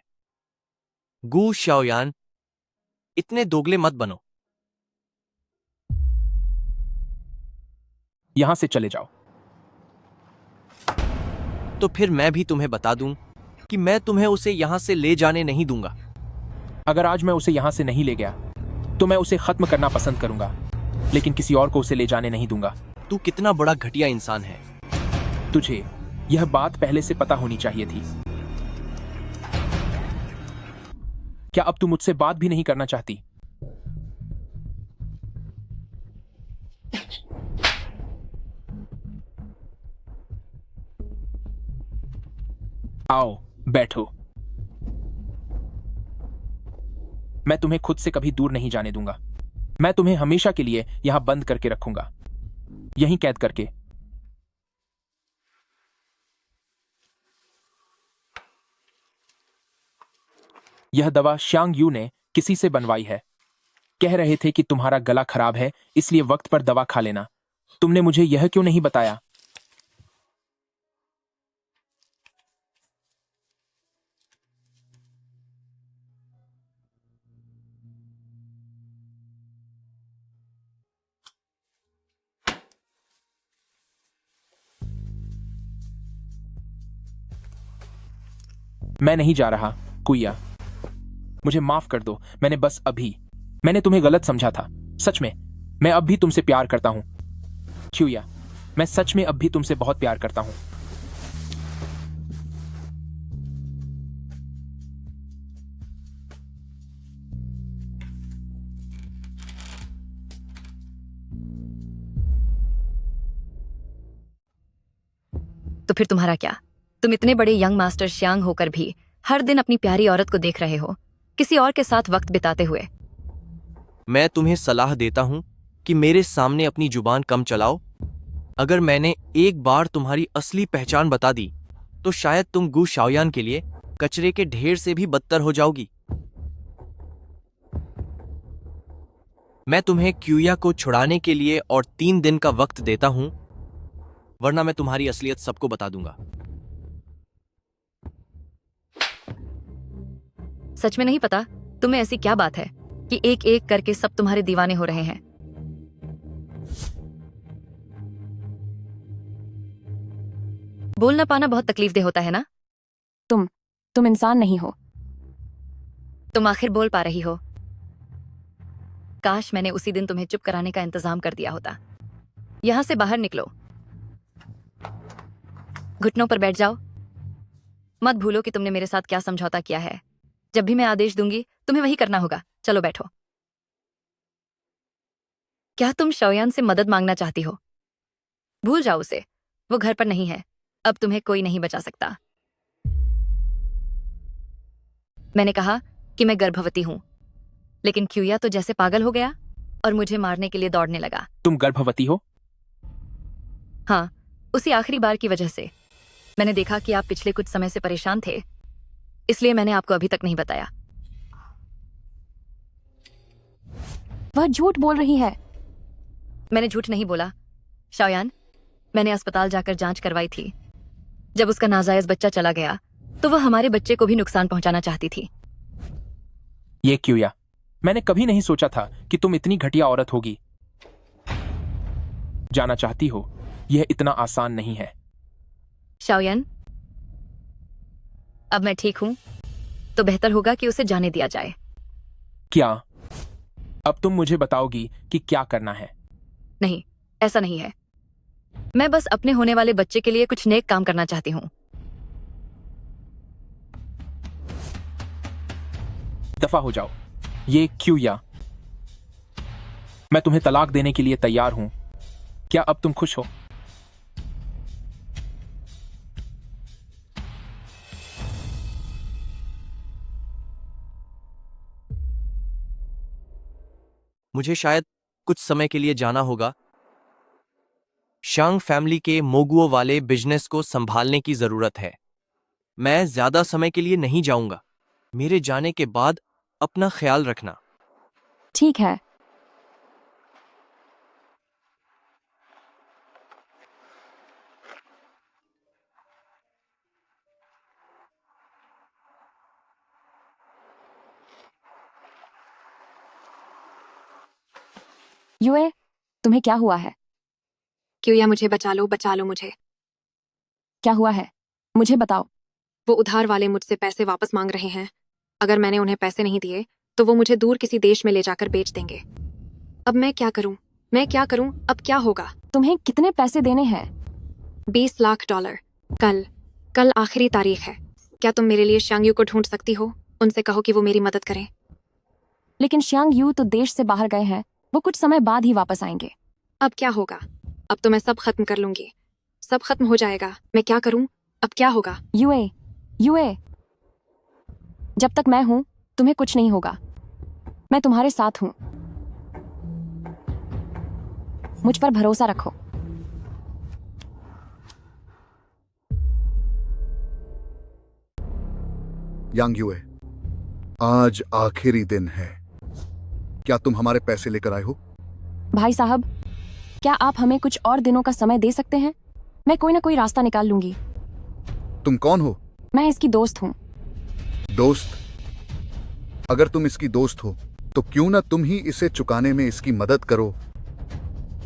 गू शाओयान, इतने दोगले मत बनो। यहां से चले जाओ। तो फिर मैं भी तुम्हें बता दूं कि मैं तुम्हें उसे यहां से ले जाने नहीं दूंगा। अगर आज मैं उसे यहां से नहीं ले गया तो मैं उसे खत्म करना पसंद करूंगा, लेकिन किसी और को उसे ले जाने नहीं दूंगा। तू कितना बड़ा घटिया इंसान है। तुझे यह बात पहले से पता होनी चाहिए थी। क्या अब तू मुझसे बात भी नहीं करना चाहती? आओ बैठो। मैं तुम्हें खुद से कभी दूर नहीं जाने दूंगा। मैं तुम्हें हमेशा के लिए यहां बंद करके रखूंगा, यहीं कैद करके। यह दवा शांग यू ने किसी से बनवाई है। कह रहे थे कि तुम्हारा गला खराब है, इसलिए वक्त पर दवा खा लेना। तुमने मुझे यह क्यों नहीं बताया? मैं नहीं जा रहा कुया। मुझे माफ कर दो। मैंने तुम्हें गलत समझा था। सच में मैं अब भी तुमसे प्यार करता हूं क्यूया। मैं सच में अब भी तुमसे बहुत प्यार करता हूं। तो फिर तुम्हारा क्या? तुम इतने बड़े यंग मास्टर श्यांग होकर भी हर दिन अपनी प्यारी औरत को देख रहे हो, किसी और के साथ वक्त बिताते हुए। मैं तुम्हें सलाह देता हूं कि मेरे सामने अपनी जुबान कम चलाओ। अगर मैंने एक बार तुम्हारी असली पहचान बता दी तो शायद तुम गु शाओयान के लिए कचरे के ढेर से भी बदतर हो जाओगी। मैं तुम्हें क्यूया को छुड़ाने के लिए और 3 दिन का वक्त देता हूं, वरना मैं तुम्हारी असलियत सबको बता दूंगा। सच में नहीं पता तुम्हें ऐसी क्या बात है कि एक एक करके सब तुम्हारे दीवाने हो रहे हैं। बोलना पाना बहुत तकलीफदेह होता है ना? तुम इंसान नहीं हो। तुम आखिर बोल पा रही हो। काश मैंने उसी दिन तुम्हें चुप कराने का इंतजाम कर दिया होता। यहां से बाहर निकलो, घुटनों पर बैठ जाओ। मत भूलो कि तुमने मेरे साथ क्या समझौता किया है। जब भी मैं आदेश दूंगी तुम्हें वही करना होगा। चलो बैठो। क्या तुम शाओयान से मदद मांगना चाहती हो? भूल जाओ उसे, वो घर पर नहीं है। अब तुम्हें कोई नहीं बचा सकता। मैंने कहा कि मैं गर्भवती हूं, लेकिन क्यूया तो जैसे पागल हो गया और मुझे मारने के लिए दौड़ने लगा। तुम गर्भवती हो? हाँ, उसी आखिरी बार की वजह से। मैंने देखा कि आप पिछले कुछ समय से परेशान थे, इसलिए मैंने आपको अभी तक नहीं बताया। वह झूठ बोल रही है। मैंने झूठ नहीं बोला शाओयान। मैंने अस्पताल जाकर जांच करवाई थी। जब उसका नाजायज बच्चा चला गया तो वह हमारे बच्चे को भी नुकसान पहुंचाना चाहती थी। ये क्यूया, मैंने कभी नहीं सोचा था कि तुम इतनी घटिया औरत होगी। जाना चाहती हो, यह इतना आसान नहीं है। शाओयान, अब मैं ठीक हूं तो बेहतर होगा कि उसे जाने दिया जाए। क्या अब तुम मुझे बताओगी कि क्या करना है? नहीं, ऐसा नहीं है। मैं बस अपने होने वाले बच्चे के लिए कुछ नेक काम करना चाहती हूं। दफा हो जाओ। ये क्यूया, मैं तुम्हें तलाक देने के लिए तैयार हूं। क्या अब तुम खुश हो? मुझे शायद कुछ समय के लिए जाना होगा। शांग फैमिली के मोगुओ वाले बिजनेस को संभालने की जरूरत है। मैं ज्यादा समय के लिए नहीं जाऊंगा। मेरे जाने के बाद अपना ख्याल रखना। ठीक है। युए, तुम्हें क्या हुआ है? क्यों या मुझे बचा लो मुझे। क्या हुआ है, मुझे बताओ। वो उधार वाले मुझसे पैसे वापस मांग रहे हैं। अगर मैंने उन्हें पैसे नहीं दिए तो वो मुझे दूर किसी देश में ले जाकर बेच देंगे। अब मैं क्या करूं? अब क्या होगा? तुम्हें कितने पैसे देने हैं? $20 लाख। कल आखिरी तारीख है। क्या तुम मेरे लिए शांग यू को ढूंढ सकती हो? उनसे कहो कि वो मेरी मदद करें। लेकिन शांग यू तो देश से बाहर गए हैं, वो कुछ समय बाद ही वापस आएंगे। अब क्या होगा? अब तो मैं सब खत्म कर लूंगी, सब खत्म हो जाएगा। मैं क्या करूं? अब क्या होगा? यूए, जब तक मैं हूं तुम्हें कुछ नहीं होगा। मैं तुम्हारे साथ हूं, मुझ पर भरोसा रखो। यांग यूए, आज आखिरी दिन है। क्या तुम हमारे पैसे लेकर आए हो? भाई साहब, क्या आप हमें कुछ और दिनों का समय दे सकते हैं? मैं कोई ना कोई रास्ता निकाल लूंगी। तुम कौन हो? मैं इसकी दोस्त हूँ। दोस्त? अगर तुम इसकी दोस्त हो तो क्यों ना तुम ही इसे चुकाने में इसकी मदद करो।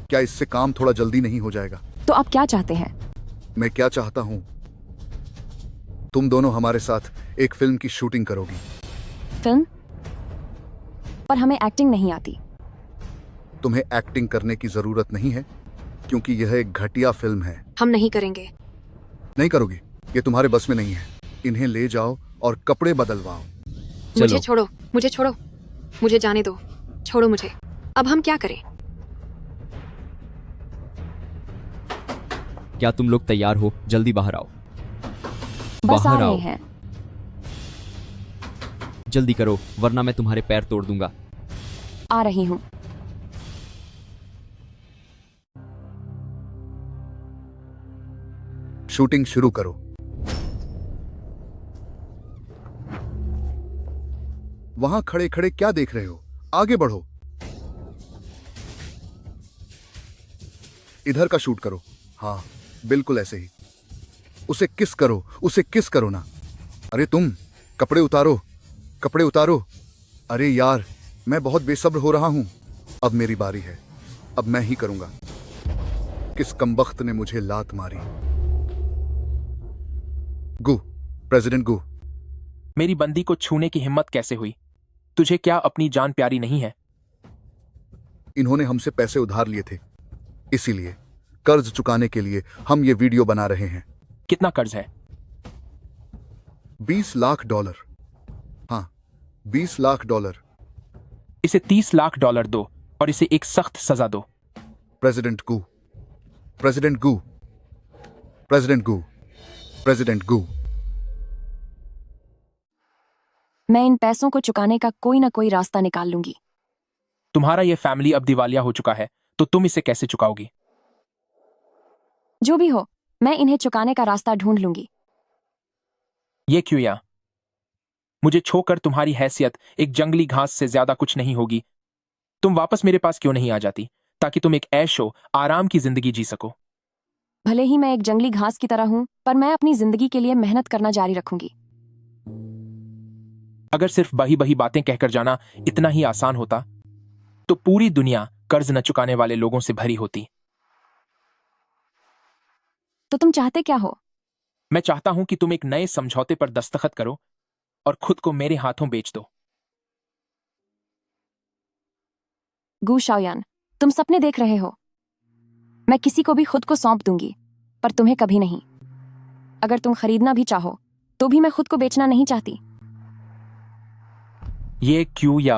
क्या इससे काम थोड़ा जल्दी नहीं हो जाएगा? तो आप क्या चाहते हैं? मैं क्या चाहता हूं, तुम दोनों हमारे साथ एक फिल्म की शूटिंग करोगी। फिल्म? पर हमें एक्टिंग नहीं आती। तुम्हें एक्टिंग करने की जरूरत नहीं है क्योंकि यह एक घटिया फिल्म है। हम नहीं करेंगे। नहीं करोगी? ये तुम्हारे बस में नहीं है। इन्हें ले जाओ और कपड़े बदलवाओ। मुझे छोड़ो, मुझे जाने दो। छोड़ो मुझे। अब हम क्या करें? क्या तुम लोग तैयार हो? जल्दी बाहर आओ। बस आ बाहर रहे आओ। हैं। जल्दी करो वरना मैं तुम्हारे पैर तोड़ दूंगा। आ रही हूँ। शूटिंग शुरू करो। वहां खड़े खड़े क्या देख रहे हो? आगे बढ़ो। इधर का शूट करो। हाँ, बिल्कुल ऐसे ही। उसे किस करो ना। अरे तुम, कपड़े उतारो। अरे यार, मैं बहुत बेसब्र हो रहा हूं। अब मेरी बारी है, अब मैं ही करूंगा। किस कमबख्त ने मुझे लात मारी? प्रेसिडेंट गू। मेरी बंदी को छूने की हिम्मत कैसे हुई? तुझे क्या अपनी जान प्यारी नहीं है? इन्होंने हमसे पैसे उधार लिए थे, इसीलिए कर्ज चुकाने के लिए हम ये वीडियो बना रहे हैं। कितना कर्ज है? $20 लाख। हाँ, $20 लाख। इसे $30 लाख दो और इसे एक सख्त सजा दो। प्रेसिडेंट गू। मैं इन पैसों को चुकाने का कोई ना कोई रास्ता निकाल लूंगी। तुम्हारा यह फैमिली अब दिवालिया हो चुका है, तो तुम इसे कैसे चुकाओगी? जो भी हो, मैं इन्हें चुकाने का रास्ता ढूंढ लूंगी। ये क्यों या? मुझे छोकर तुम्हारी हैसियत एक जंगली घास से ज्यादा कुछ नहीं होगी। तुम वापस मेरे पास क्यों नहीं आ जाती ताकि तुम एक ऐशो आराम की जिंदगी जी सको? भले ही मैं एक जंगली घास की तरह हूं, पर मैं अपनी जिंदगी के लिए मेहनत करना जारी रखूंगी। अगर सिर्फ बही बही बातें कहकर जाना इतना ही आसान होता तो पूरी दुनिया कर्ज न चुकाने वाले लोगों से भरी होती। तो तुम चाहते क्या हो? मैं चाहता हूं कि तुम एक नए समझौते पर दस्तखत करो और खुद को मेरे हाथों बेच दो। गू शाओयान, तुम सपने देख रहे हो। मैं किसी को भी खुद को सौंप दूंगी, पर तुम्हें कभी नहीं। अगर तुम खरीदना भी चाहो तो भी मैं खुद को बेचना नहीं चाहती। ये क्यों या?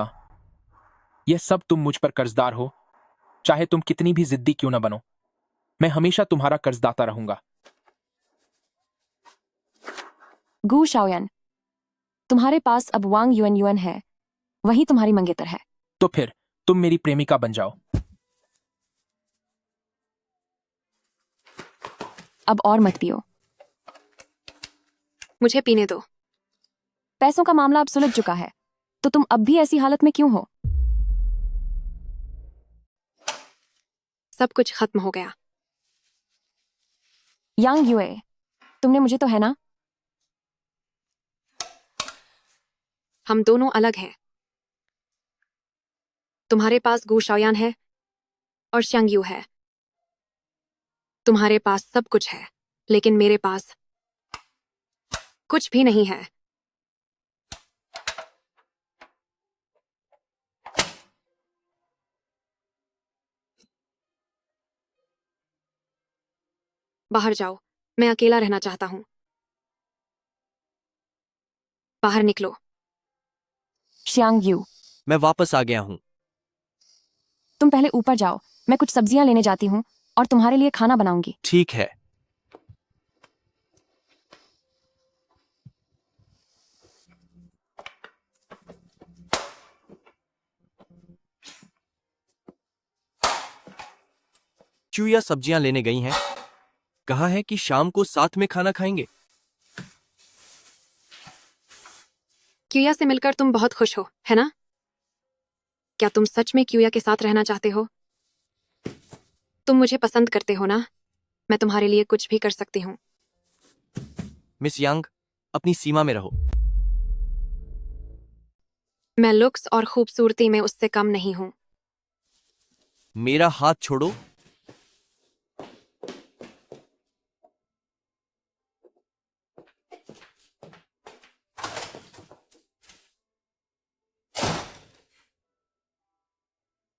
यह सब तुम मुझ पर कर्जदार हो, चाहे तुम कितनी भी जिद्दी क्यों ना बनो। मैं हमेशा तुम्हारा कर्जदाता रहूंगा। गू शाओयान, तुम्हारे पास अब वांग युएन है, वही तुम्हारी मंगेतर है। तो फिर तुम मेरी प्रेमिका बन जाओ। अब और मत पियो, मुझे पीने दो। पैसों का मामला अब सुलझ चुका है, तो तुम अब भी ऐसी हालत में क्यों हो? सब कुछ खत्म हो गया। यांग युए, तुमने मुझे तो है ना? हम दोनों अलग हैं। तुम्हारे पास गू शाओयान है और शांग यू है। तुम्हारे पास सब कुछ है, लेकिन मेरे पास कुछ भी नहीं है। बाहर जाओ, मैं अकेला रहना चाहता हूं। बाहर निकलो। श्यांग यू, मैं वापस आ गया हूं। तुम पहले ऊपर जाओ, मैं कुछ सब्जियां लेने जाती हूँ और तुम्हारे लिए खाना बनाऊंगी। ठीक है। चूया सब्जियां लेने गई हैं। कहा है कि शाम को साथ में खाना खाएंगे। क्यूया से मिलकर तुम बहुत खुश हो, है ना? क्या तुम सच में क्यूया के साथ रहना चाहते हो? तुम मुझे पसंद करते हो ना? मैं तुम्हारे लिए कुछ भी कर सकती हूँ। मिस यांग, अपनी सीमा में रहो। मैं लुक्स और खूबसूरती में उससे कम नहीं हूँ। मेरा हाथ छोड़ो।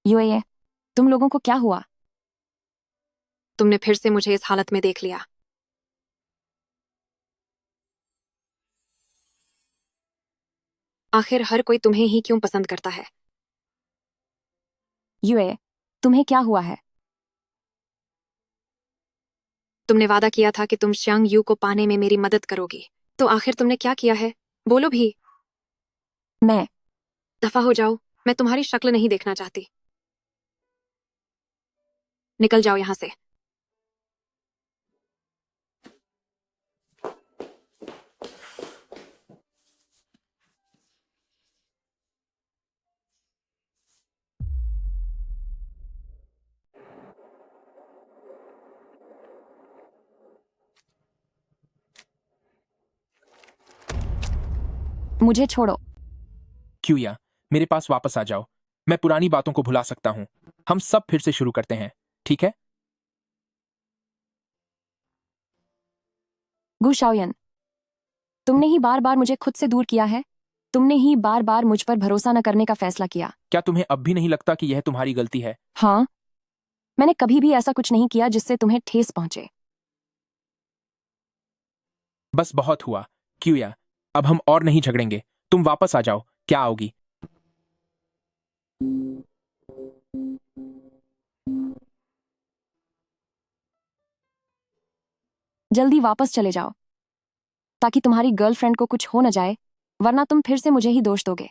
यूए, तुम लोगों को क्या हुआ? तुमने फिर से मुझे इस हालत में देख लिया। आखिर हर कोई तुम्हें ही क्यों पसंद करता है? यूए, तुम्हें क्या हुआ है? तुमने वादा किया था कि तुम श्यांग यू को पाने में मेरी मदद करोगी, तो आखिर तुमने क्या किया है? बोलो भी। मैं दफा हो जाओ, मैं तुम्हारी शक्ल नहीं देखना चाहती। निकल जाओ यहां से। मुझे छोड़ो। क्यूया, मेरे पास वापस आ जाओ। मैं पुरानी बातों को भुला सकता हूँ। हम सब फिर से शुरू करते हैं, ठीक है? गु शाओयन, तुमने ही बार बार मुझे खुद से दूर किया है। तुमने ही बार बार मुझ पर भरोसा न करने का फैसला किया। क्या तुम्हें अब भी नहीं लगता कि यह तुम्हारी गलती है? हाँ, मैंने कभी भी ऐसा कुछ नहीं किया जिससे तुम्हें ठेस पहुंचे। बस बहुत हुआ, क्यूया। अब हम और नहीं झगड़ेंगे। तुम वापस आ जाओ। क्या आओगी? जल्दी वापस चले जाओ, ताकि तुम्हारी गर्लफ्रेंड को कुछ हो न जाए, वरना तुम फिर से मुझे ही दोष दोगे।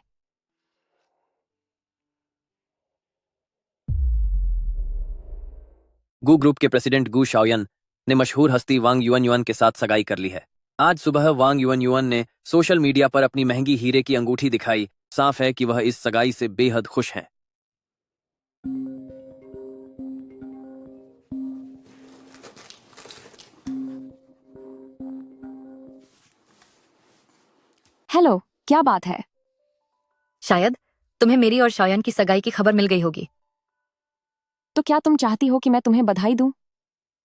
गू ग्रुप के प्रेसिडेंट गू शाओयन ने मशहूर हस्ती वांग युअन युअन के साथ सगाई कर ली है। आज सुबह वांग युअन युअन ने सोशल मीडिया पर अपनी महंगी हीरे की अंगूठी दिखाई। साफ है कि वह इस सगाई से बेहद खुश हैं। हेलो, क्या बात है? शायद तुम्हें मेरी और शाओयन की सगाई की खबर मिल गई होगी। तो क्या तुम चाहती हो कि मैं तुम्हें बधाई दूं?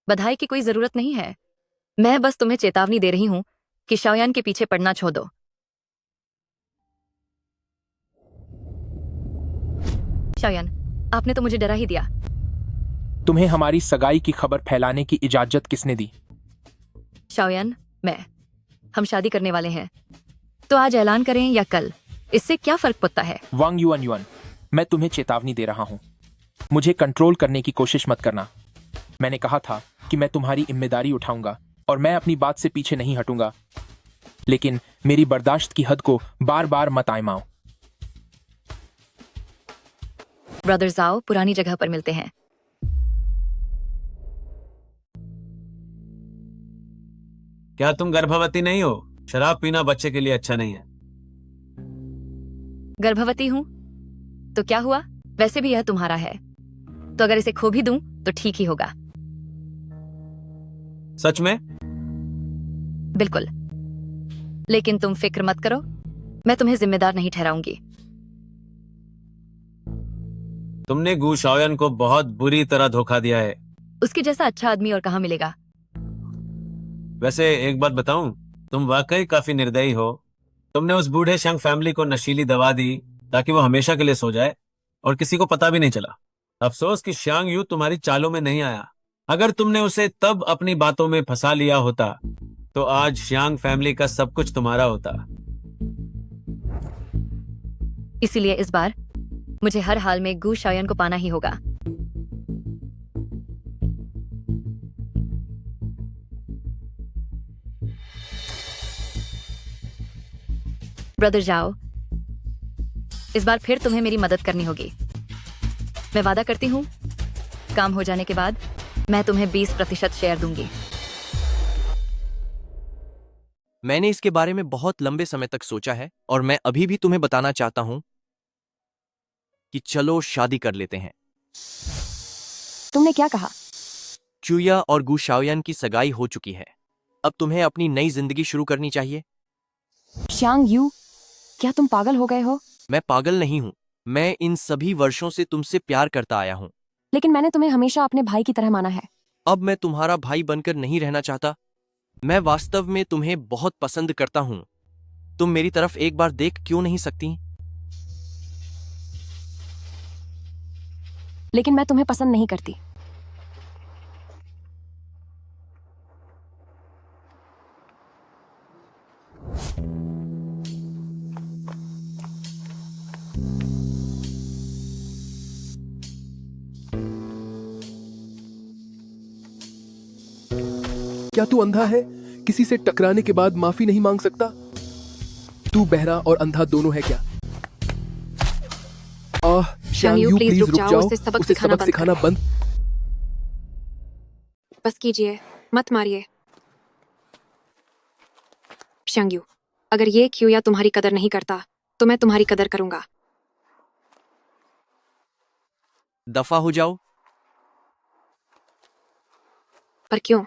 बधाई की कोई जरूरत नहीं है। मैं बस तुम्हें चेतावनी दे रही हूं कि शाओयन के पीछे पड़ना छोड़ दो। शाओयन, आपने तो मुझे डरा ही दिया। तुम्हें हमारी सगाई की खबर फैलाने की इजाजत किसने दी? शाओयन, हम शादी करने वाले हैं। तो आज ऐलान करें या कल, इससे क्या फर्क पड़ता है? वांग युअन युअन, मैं तुम्हें चेतावनी दे रहा हूं। मुझे कंट्रोल करने की कोशिश मत करना। मैंने कहा था कि मैं तुम्हारी जिम्मेदारी उठाऊंगा और मैं अपनी बात से पीछे नहीं हटूंगा, लेकिन मेरी बर्दाश्त की हद को बार बार मत आजमाओ। ब्रदर्स, आओ पुरानी जगह पर मिलते हैं। क्या तुम गर्भवती नहीं हो? शराब पीना बच्चे के लिए अच्छा नहीं है। गर्भवती हूं तो क्या हुआ? वैसे भी यह तुम्हारा है, तो अगर इसे खो भी दूं तो ठीक ही होगा। सच में? बिल्कुल। लेकिन तुम फिक्र मत करो, मैं तुम्हें जिम्मेदार नहीं ठहराऊंगी। तुमने गू शाओयन को बहुत बुरी तरह धोखा दिया है। उसके जैसा अच्छा आदमी और कहाँ मिलेगा। वैसे एक बात बताऊं, तुम वाकई काफी निर्दयी हो। तुमने उस बूढ़े शंग फैमिली को नशीली दवा दी ताकि वो हमेशा के लिए सो जाए और किसी को पता भी नहीं चला। अफसोस कि शांग यू तुम्हारी चालों में नहीं आया। अगर तुमने उसे तब अपनी बातों में फंसा लिया होता तो आज श्यांग फैमिली का सब कुछ तुम्हारा होता। इसीलिए इस बार मुझे हर हाल में गू शाओयन को पाना ही होगा। ब्रदर जाओ, इस बार फिर तुम्हें मेरी मदद करनी होगी। मैं वादा करती हूँ, काम हो जाने के बाद मैं तुम्हें 20% शेयर दूंगी। मैंने इसके बारे में बहुत लंबे समय तक सोचा है और मैं अभी भी तुम्हें बताना चाहता हूं कि चलो शादी कर लेते हैं। तुमने क्या कहा? क्यूया और गू शाओयन की सगाई हो चुकी है। अब तुम्हें अपनी नई जिंदगी शुरू करनी चाहिए। शांग यू, क्या तुम पागल हो गए हो? मैं पागल नहीं हूं। मैं इन सभी वर्षों से तुमसे प्यार करता आया हूं। लेकिन मैंने तुम्हें हमेशा अपने भाई की तरह माना है। अब मैं तुम्हारा भाई बनकर नहीं रहना चाहता। मैं वास्तव में तुम्हें बहुत पसंद करता हूं। तुम मेरी तरफ एक बार देख क्यों नहीं सकती? लेकिन मैं तुम्हें पसंद नहीं करती। क्या तू अंधा है? किसी से टकराने के बाद माफी नहीं मांग सकता? तू बहरा और अंधा दोनों है क्या? शांग यू प्लीज रुक जाओ, उसे सबक सिखाना बंद। बस कीजिए, मत मारिए। शांग यू, अगर ये क्यूया तुम्हारी कदर नहीं करता तो मैं तुम्हारी कदर करूंगा। दफा हो जाओ। पर क्यों?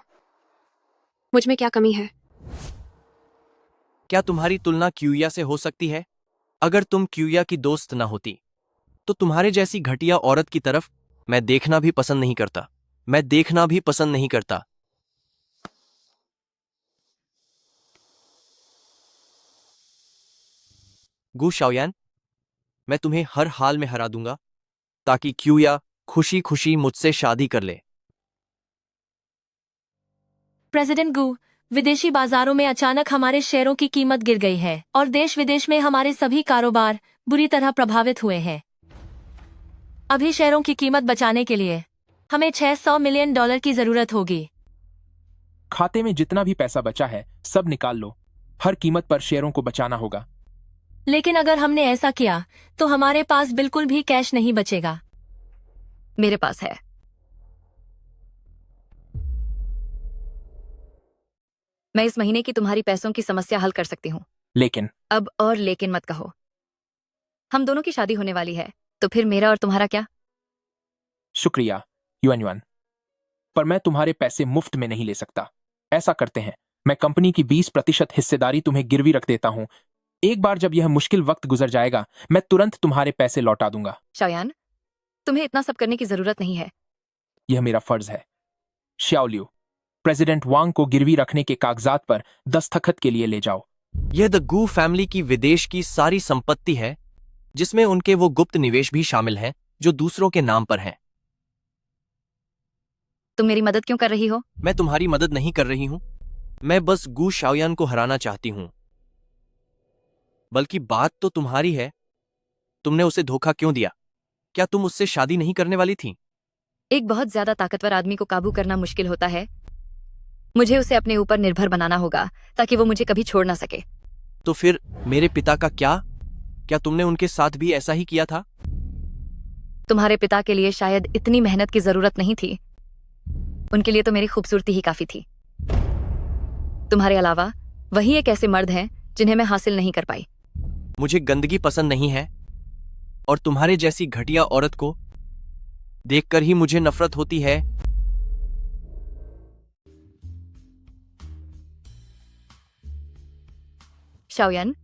मुझ में क्या कमी है? क्या तुम्हारी तुलना क्यूया से हो सकती है? अगर तुम क्यूया की दोस्त ना होती तो तुम्हारे जैसी घटिया औरत की तरफ मैं देखना भी पसंद नहीं करता। मैं देखना भी पसंद नहीं करता। गू शाओयान, मैं तुम्हें हर हाल में हरा दूंगा ताकि क्यूया खुशी खुशी मुझसे शादी कर ले। प्रेसिडेंट गू, विदेशी बाजारों में अचानक हमारे शेयरों की कीमत गिर गई है और देश विदेश में हमारे सभी कारोबार बुरी तरह प्रभावित हुए हैं। अभी शेयरों की कीमत बचाने के लिए हमें $600 मिलियन की जरूरत होगी। खाते में जितना भी पैसा बचा है सब निकाल लो। हर कीमत पर शेयरों को बचाना होगा। लेकिन अगर हमने ऐसा किया तो हमारे पास बिल्कुल भी कैश नहीं बचेगा। मेरे पास है। मैं इस महीने की तुम्हारी पैसों की समस्या हल कर सकती हूँ। लेकिन अब और लेकिन मत कहो। हम दोनों की शादी होने वाली है, तो फिर मेरा और तुम्हारा क्या? शुक्रिया युआन युआन, पर मैं तुम्हारे पैसे मुफ्त में नहीं ले सकता। ऐसा करते हैं, मैं कंपनी की 20% हिस्सेदारी तुम्हें गिरवी रख देता हूं। एक बार जब यह मुश्किल वक्त गुजर जाएगा मैं तुरंत तुम्हारे पैसे लौटा दूंगा। शाओयान, तुम्हें इतना सब करने की जरूरत नहीं है। यह मेरा फर्ज है। श्याओलियू, प्रेसिडेंट वांग को गिरवी रखने के कागजात पर दस्तखत के लिए ले जाओ। यह द गू फैमिली की विदेश की सारी संपत्ति है, जिसमें उनके वो गुप्त निवेश भी शामिल हैं जो दूसरों के नाम पर हैं। तुम मेरी मदद क्यों कर रही हो? मैं तुम्हारी मदद नहीं कर रही हूं। मैं बस गू शाओयान को हराना चाहती हूं। बल्कि बात तो तुम्हारी है। तुमने उसे धोखा क्यों दिया? क्या तुम उससे शादी नहीं करने वाली थी? एक बहुत ज्यादा ताकतवर आदमी को काबू करना मुश्किल होता है। मुझे उसे अपने ऊपर निर्भर बनाना होगा ताकि वो मुझे कभी छोड़ ना सके। तो फिर मेरे पिता का क्या? क्या तुमने उनके साथ भी ऐसा ही किया था? तुम्हारे पिता के लिए शायद इतनी मेहनत की जरूरत नहीं थी। उनके लिए तो मेरी खूबसूरती ही काफी थी। तुम्हारे अलावा वही एक ऐसे मर्द हैं जिन्हें मैं हासिल नहीं कर पाई। मुझे गंदगी पसंद नहीं है और तुम्हारे जैसी घटिया औरत को देखकर ही मुझे नफरत होती है। शाओयान,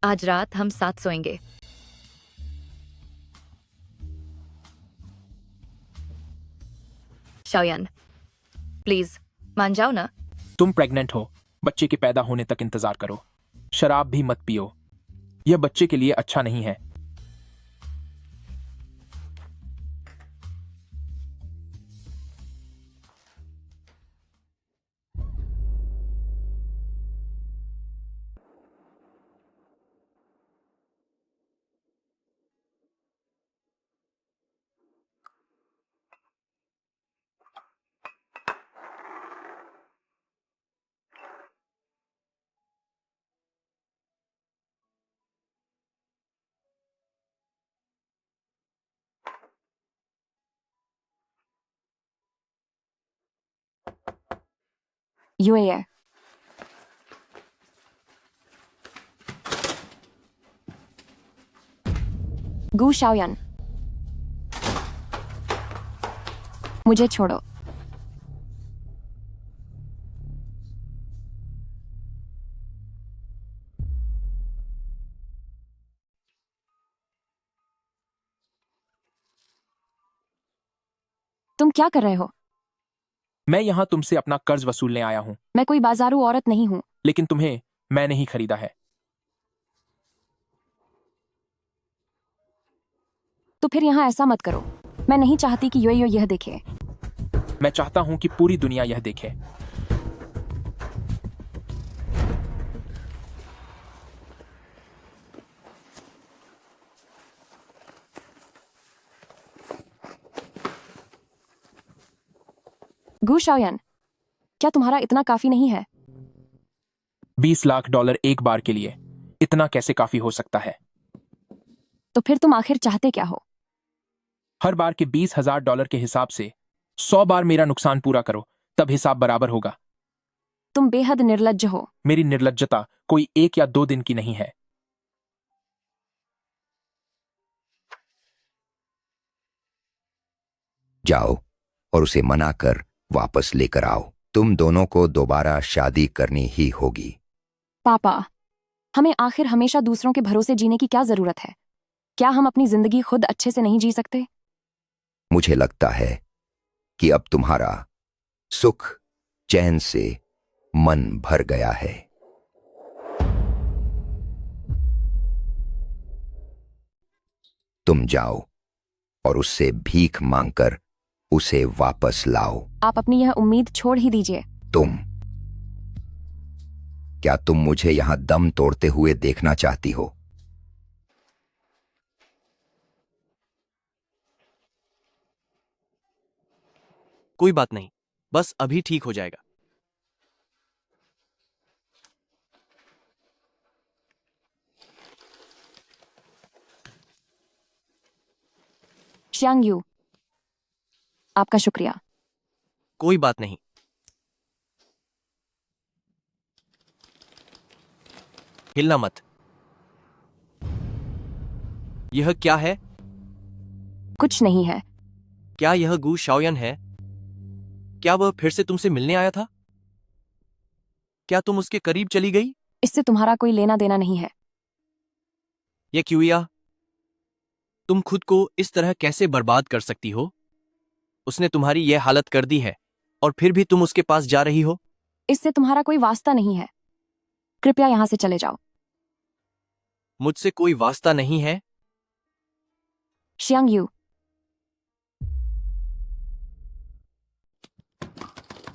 आज रात हम साथ सोएंगे। शाओयान, प्लीज मान जाओ ना। तुम प्रेग्नेंट हो, बच्चे के पैदा होने तक इंतजार करो। शराब भी मत पियो, यह बच्चे के लिए अच्छा नहीं है। यूए गू शाओयान, मुझे छोड़ो। तुम क्या कर रहे हो? मैं यहां तुमसे अपना कर्ज वसूलने आया हूं, मैं कोई बाजारू औरत नहीं हूं। लेकिन तुम्हें मैंने ही खरीदा है। तो फिर यहाँ ऐसा मत करो। मैं नहीं चाहती कि यो यह देखे। मैं चाहता हूं कि पूरी दुनिया यह देखे। गू शाओयान, क्या तुम्हारा इतना काफी नहीं है? 20 लाख डॉलर एक बार के लिए इतना कैसे काफी हो सकता है? तो फिर तुम आखिर चाहते क्या हो? हर बार के 20,000 डॉलर के हिसाब से 100 बार मेरा नुकसान पूरा करो, तब हिसाब बराबर होगा। तुम बेहद निर्लज्ज हो। मेरी निर्लज्जता कोई 1 या 2 दिन की नहीं है। जाओ और उसे मना कर वापस लेकर आओ। तुम दोनों को दोबारा शादी करनी ही होगी। पापा, हमें आखिर हमेशा दूसरों के भरोसे जीने की क्या जरूरत है? क्या हम अपनी जिंदगी खुद अच्छे से नहीं जी सकते? मुझे लगता है कि अब तुम्हारा सुख चैन से मन भर गया है। तुम जाओ और उससे भीख मांगकर उसे वापस लाओ। आप अपनी यह उम्मीद छोड़ ही दीजिए। क्या तुम मुझे यहां दम तोड़ते हुए देखना चाहती हो? कोई बात नहीं, बस अभी ठीक हो जाएगा। श्यांग यू, आपका शुक्रिया। कोई बात नहीं। हिलना मत। यह क्या है? कुछ नहीं है। क्या यह गू शाओयान है? क्या वह फिर से तुमसे मिलने आया था? क्या तुम उसके करीब चली गई? इससे तुम्हारा कोई लेना देना नहीं है। ये क्यूया, तुम खुद को इस तरह कैसे बर्बाद कर सकती हो? उसने तुम्हारी यह हालत कर दी है और फिर भी तुम उसके पास जा रही हो। इससे तुम्हारा कोई वास्ता नहीं है। कृपया यहां से चले जाओ। मुझसे कोई वास्ता नहीं है। श्यांग यू,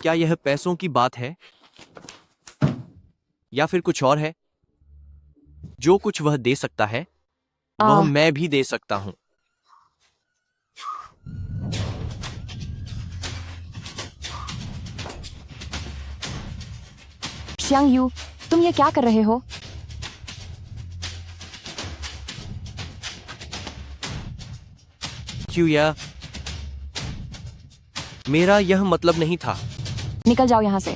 क्या यह पैसों की बात है या फिर कुछ और है? जो कुछ वह दे सकता है वह मैं भी दे सकता हूं। श्यांग यू, तुम ये क्या कर रहे हो? क्यूया, मेरा यह मतलब नहीं था। निकल जाओ यहां से।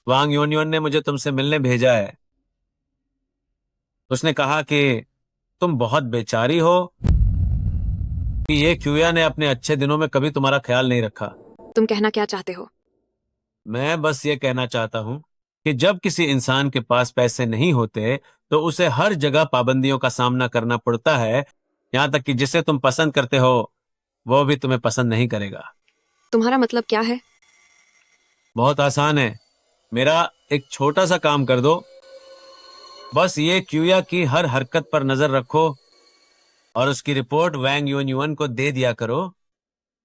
वांग यूनियन ने मुझे तुमसे मिलने भेजा है। उसने कहा कि तुम बहुत बेचारी हो, कि ये क्यूया ने अपने अच्छे दिनों में कभी तुम्हारा ख्याल नहीं रखा। तुम कहना क्या चाहते हो? मैं बस ये कहना चाहता हूं कि जब किसी इंसान के पास पैसे नहीं होते तो उसे हर जगह पाबंदियों का सामना करना पड़ता है। यहां तक कि जिसे तुम पसंद करते हो वो भी तुम्हें पसंद नहीं करेगा। तुम्हारा मतलब क्या है? बहुत आसान है। मेरा एक छोटा सा काम कर दो। बस ये क्यूया की हर हरकत पर नजर रखो और उसकी रिपोर्ट वैंग यून युन को दे दिया करो।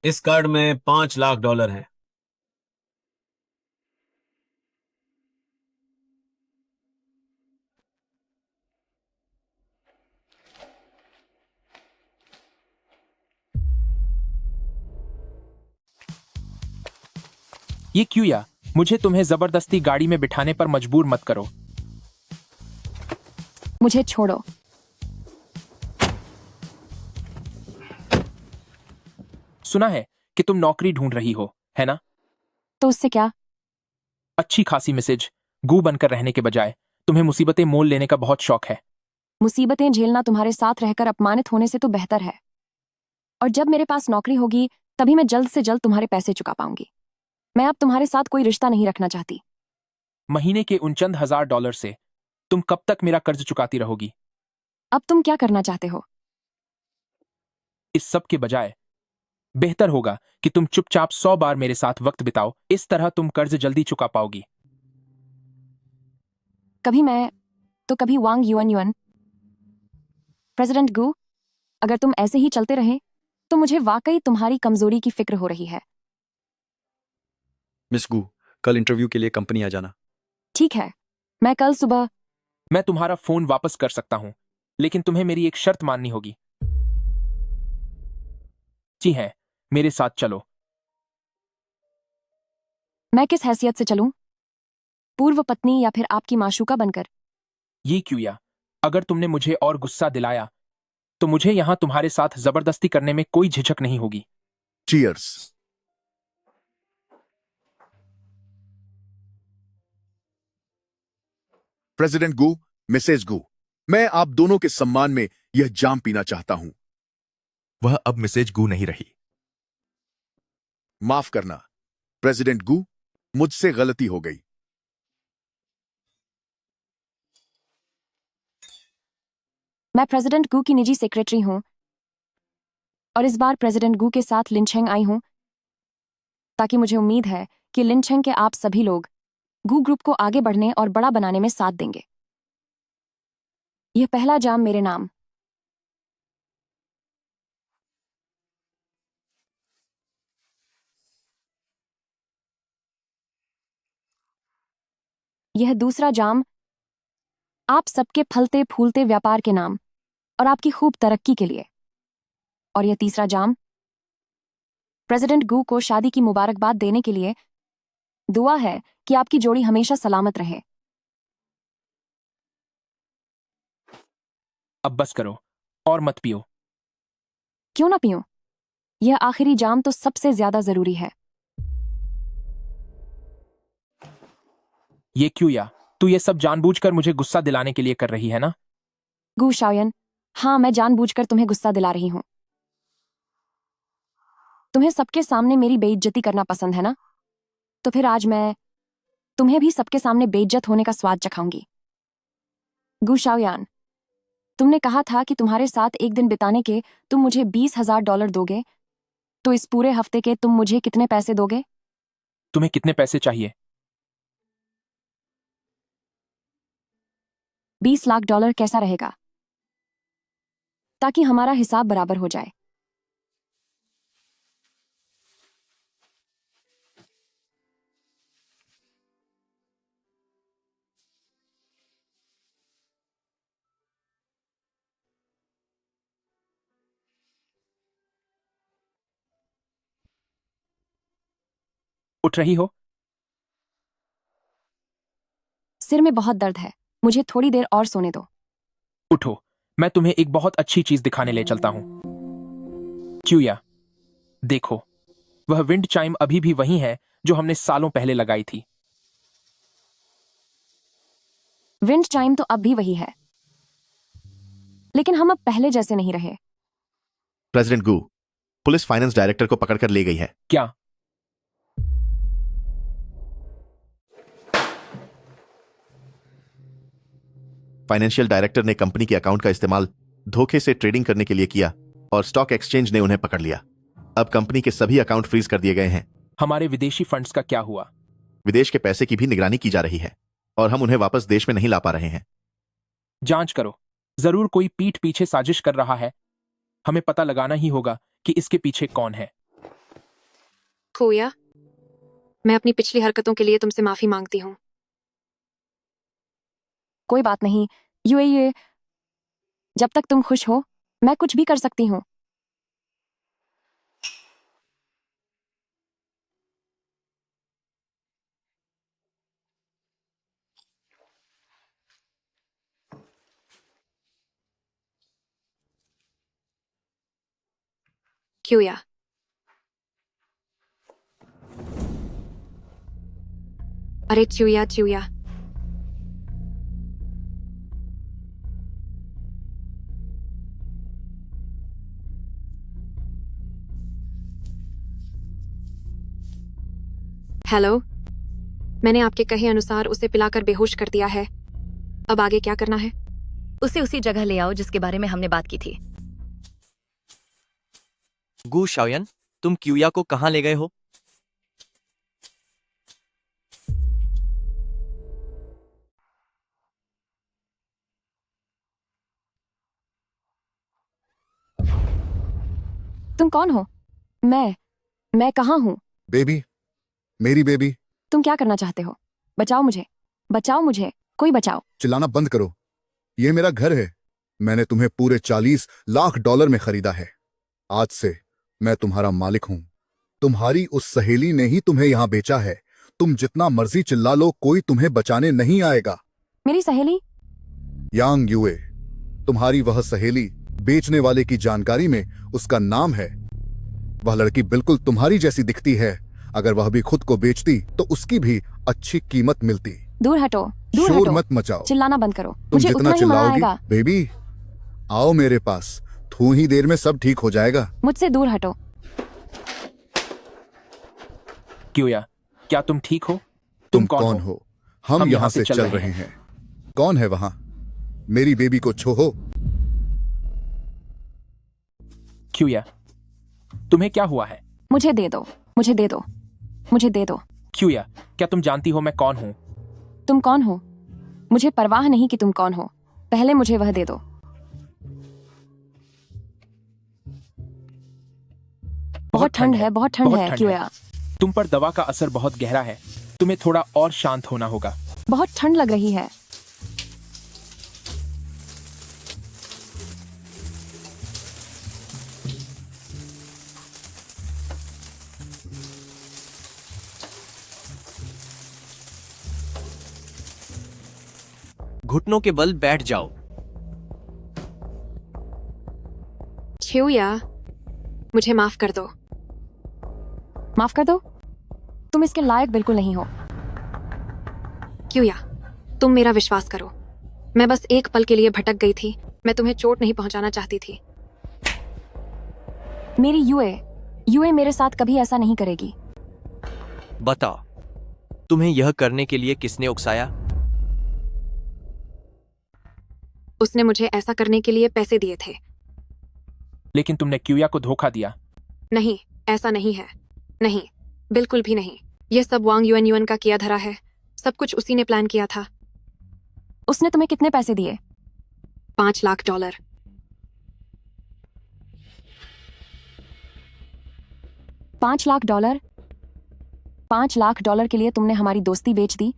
इस कार्ड में $5 लाख है। ये क्यूया, मुझे तुम्हें जबरदस्ती गाड़ी में बिठाने पर मजबूर मत करो। मुझे छोड़ो। सुना है कि तुम नौकरी ढूंढ रही हो, है ना? तो उससे क्या? अच्छी खासी मिसेज गू बनकर रहने के बजाय तुम्हें मुसीबतें मोल लेने का बहुत शौक है। मुसीबतें झेलना तुम्हारे साथ रहकर अपमानित होने से तो बेहतर है। और जब मेरे पास नौकरी होगी तभी मैं जल्द से जल्द तुम्हारे पैसे चुका पाऊंगी। मैं अब तुम्हारे साथ कोई रिश्ता नहीं रखना चाहती। महीने के उन चंद $1000 से तुम कब तक मेरा कर्ज चुकाती रहोगी? अब तुम क्या करना चाहते हो? इस सब के बजाय बेहतर होगा कि तुम चुपचाप 100 बार मेरे साथ वक्त बिताओ। इस तरह तुम कर्ज जल्दी चुका पाओगी। कभी मैं तो कभी वांग युन युन। प्रेसिडेंट गू, अगर तुम ऐसे ही चलते रहे तो मुझे वाकई तुम्हारी कमजोरी की फिक्र हो रही है। मिस गू, कल इंटरव्यू के लिए कंपनी आ जाना। ठीक है, मैं कल सुबह। मैं तुम्हारा फोन वापस कर सकता हूं, लेकिन तुम्हें मेरी एक शर्त माननी होगी। जी है, मेरे साथ चलो। मैं किस हैसियत से चलूं? पूर्व पत्नी या फिर आपकी माशूका बनकर? ये क्यूया, अगर तुमने मुझे और गुस्सा दिलाया तो मुझे यहां तुम्हारे साथ जबरदस्ती करने में कोई झिझक नहीं होगी। चीयर्स। प्रेसिडेंट गू, मिसेज गू, मैं आप दोनों के सम्मान में यह जाम पीना चाहता हूं। वह अब मिसेज गू नहीं रही। माफ करना प्रेसिडेंट गू, मुझसे गलती हो गई। मैं प्रेसिडेंट गू की निजी सेक्रेटरी हूं और इस बार प्रेसिडेंट गू के साथ लिंचेंग आई हूं ताकि मुझे उम्मीद है कि लिंचेंग के आप सभी लोग गू ग्रुप को आगे बढ़ने और बड़ा बनाने में साथ देंगे। यह पहला जाम मेरे नाम। यह दूसरा जाम आप सबके फलते फूलते व्यापार के नाम और आपकी खूब तरक्की के लिए। और यह तीसरा जाम प्रेसिडेंट गू को शादी की मुबारकबाद देने के लिए। दुआ है कि आपकी जोड़ी हमेशा सलामत रहे। अब बस करो और मत पियो। क्यों ना पीऊं? यह आखिरी जाम तो सबसे ज्यादा जरूरी है। ये क्यूया, तू ये सब जानबूझकर मुझे गुस्सा दिलाने के लिए कर रही है ना? गू शाओयन, हाँ, मैं जानबूझकर तुम्हें गुस्सा दिला रही हूं। तुम्हें सबके सामने मेरी बेइज्जती करना पसंद है ना? तो फिर आज मैं तुम्हें भी सबके सामने बेइज्जत होने का स्वाद चखाऊंगी। गू शाओयान, तुमने कहा था कि तुम्हारे साथ एक दिन बिताने के तुम मुझे $20,000 दोगे, तो इस पूरे हफ्ते के तुम मुझे कितने पैसे दोगे? तुम्हें कितने पैसे चाहिए? $20 लाख कैसा रहेगा? ताकि हमारा हिसाब बराबर हो जाए। उठ रही हो? सिर में बहुत दर्द है, मुझे थोड़ी देर और सोने दो। उठो, मैं तुम्हें एक बहुत अच्छी चीज दिखाने ले चलता हूं। क्यूया, देखो, वह विंड चाइम अभी भी वही है जो हमने सालों पहले लगाई थी। विंड चाइम तो अब भी वही है, लेकिन हम अब पहले जैसे नहीं रहे। प्रेसिडेंट गू, पुलिस फाइनेंस डायरेक्टर को पकड़कर ले गई है। क्या? फाइनेंशियल डायरेक्टर ने कंपनी के अकाउंट का इस्तेमाल धोखे से ट्रेडिंग करने के लिए किया और स्टॉक एक्सचेंज ने उन्हें पकड़ लिया। अब कंपनी के सभी अकाउंट फ्रीज कर दिए गए हैं। हमारे विदेशी फंड्स का क्या हुआ? विदेश के पैसे की भी निगरानी की जा रही है और हम उन्हें वापस देश में नहीं ला पा रहे हैं। जांच करो, जरूर कोई पीठ पीछे साजिश कर रहा है। हमें पता लगाना ही होगा कि इसके पीछे कौन है। खोया, मैं अपनी पिछली हरकतों के लिए तुमसे माफी मांगती हूँ। कोई बात नहीं ये जब तक तुम खुश हो मैं कुछ भी कर सकती हूँ। क्यूया, अरे च्यूया च्यूया, हेलो, मैंने आपके कहे अनुसार उसे पिलाकर बेहोश कर दिया है। अब आगे क्या करना है? उसे उसी जगह ले आओ जिसके बारे में हमने बात की थी। गु शाओयन, तुम क्यूया को कहां ले गए हो? तुम कौन हो? मैं कहाँ हूँ? बेबी, मेरी बेबी। तुम क्या करना चाहते हो? बचाओ मुझे, बचाओ मुझे, कोई बचाओ। चिल्लाना बंद करो। ये मेरा घर है। मैंने तुम्हें पूरे 40 लाख डॉलर में खरीदा है। आज से मैं तुम्हारा मालिक हूं। तुम्हारी उस सहेली ने ही तुम्हें यहां बेचा है। तुम जितना मर्जी चिल्ला लो, कोई तुम्हें बचाने नहीं आएगा। मेरी सहेली? यांग यूए, तुम्हारी वह सहेली, बेचने वाले की जानकारी में उसका नाम है। वह लड़की बिल्कुल तुम्हारी जैसी दिखती है। अगर वह भी खुद को बेचती तो उसकी भी अच्छी कीमत मिलती। दूर हटो, दूर शोर हटो। मत मचाओ। चिल्लाना बंद करो। तुम मुझे जितना उतना ही मजा चिल्लाओगी, आएगा। बेबी आओ मेरे पास। थोड़ी ही देर में सब ठीक हो जाएगा। मुझसे दूर हटो। क्यूया, क्या तुम ठीक हो? तुम कौन हो? हम यहाँ से चल रहे हैं। कौन है वहां? मेरी बेबी को छोहो। क्यूया, तुम्हें क्या हुआ है? मुझे दे दो, मुझे दे दो, मुझे दे दो। क्यूया, क्या तुम जानती हो मैं कौन हूँ? तुम कौन हो? मुझे परवाह नहीं कि तुम कौन हो। पहले मुझे वह दे दो। बहुत ठंड है, बहुत ठंड है क्यूया। तुम पर दवा का असर बहुत गहरा है। तुम्हें थोड़ा और शांत होना होगा। बहुत ठंड लग रही है। घुटनों के बल बैठ जाओ। क्यूया, मुझे माफ कर दो। माफ कर दो? तुम इसके लायक बिल्कुल नहीं हो। क्यूया, तुम मेरा विश्वास करो। मैं बस एक पल के लिए भटक गई थी। मैं तुम्हें चोट नहीं पहुंचाना चाहती थी। मेरी यूए मेरे साथ कभी ऐसा नहीं करेगी। बताओ, तुम्हें यह करने के लिए किसने उकसाया? उसने मुझे ऐसा करने के लिए पैसे दिए थे। लेकिन तुमने क्यूया को धोखा दिया। नहीं, ऐसा नहीं है। नहीं, बिल्कुल भी नहीं। यह सब वांग युएन का किया धरा है। सब कुछ उसी ने प्लान किया था। उसने तुम्हें कितने पैसे दिए? 5 lakh dollar. 5 lakh dollar? 5 lakh dollar के लिए तुमने हमारी दोस्ती बेच दी?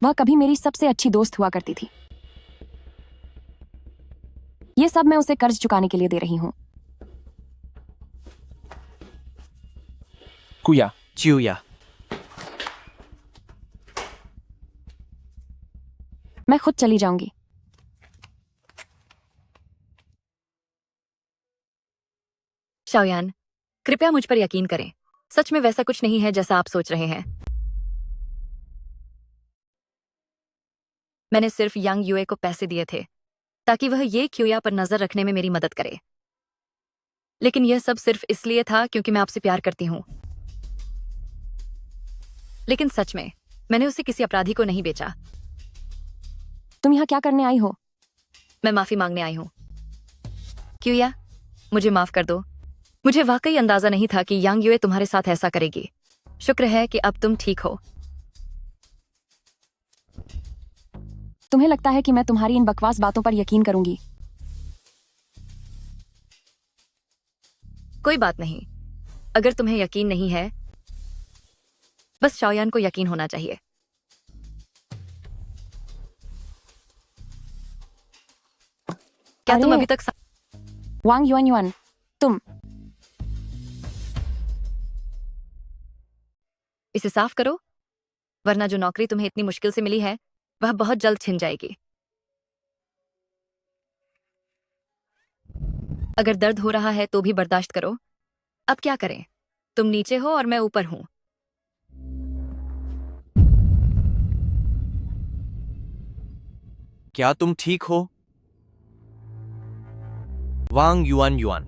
वह कभी मेरी सबसे अच्छी दोस्त हुआ करती थी। ये सब मैं उसे कर्ज चुकाने के लिए दे रही हूं। कुया, च्यूया, मैं खुद चली जाऊंगी। शाओयान, कृपया मुझ पर यकीन करें। सच में वैसा कुछ नहीं है जैसा आप सोच रहे हैं। मैंने सिर्फ यंग यूए को पैसे दिए थे ताकि वह ये क्यूया पर नजर रखने में मेरी मदद करे। लेकिन यह सब सिर्फ इसलिए था क्योंकि मैं आपसे प्यार करती हूं। लेकिन सच में मैंने उसे किसी अपराधी को नहीं बेचा। तुम यहाँ क्या करने आई हो? मैं माफी मांगने आई हूं। क्यूया, मुझे माफ कर दो। मुझे वाकई अंदाजा नहीं था कि यांग युए तुम्हारे साथ ऐसा करेगी। शुक्र है कि अब तुम ठीक हो। तुम्हें लगता है कि मैं तुम्हारी इन बकवास बातों पर यकीन करूंगी? कोई बात नहीं, अगर तुम्हें यकीन नहीं है, बस शाओयान को यकीन होना चाहिए। क्या तुम अरे, अभी तक वांग युआन युआन, तुम इसे साफ करो, वरना जो नौकरी तुम्हें इतनी मुश्किल से मिली है वह बहुत जल्द छिन जाएगी। अगर दर्द हो रहा है तो भी बर्दाश्त करो। अब क्या करें, तुम नीचे हो और मैं ऊपर हूं। क्या तुम ठीक हो? वांग युआन युआन,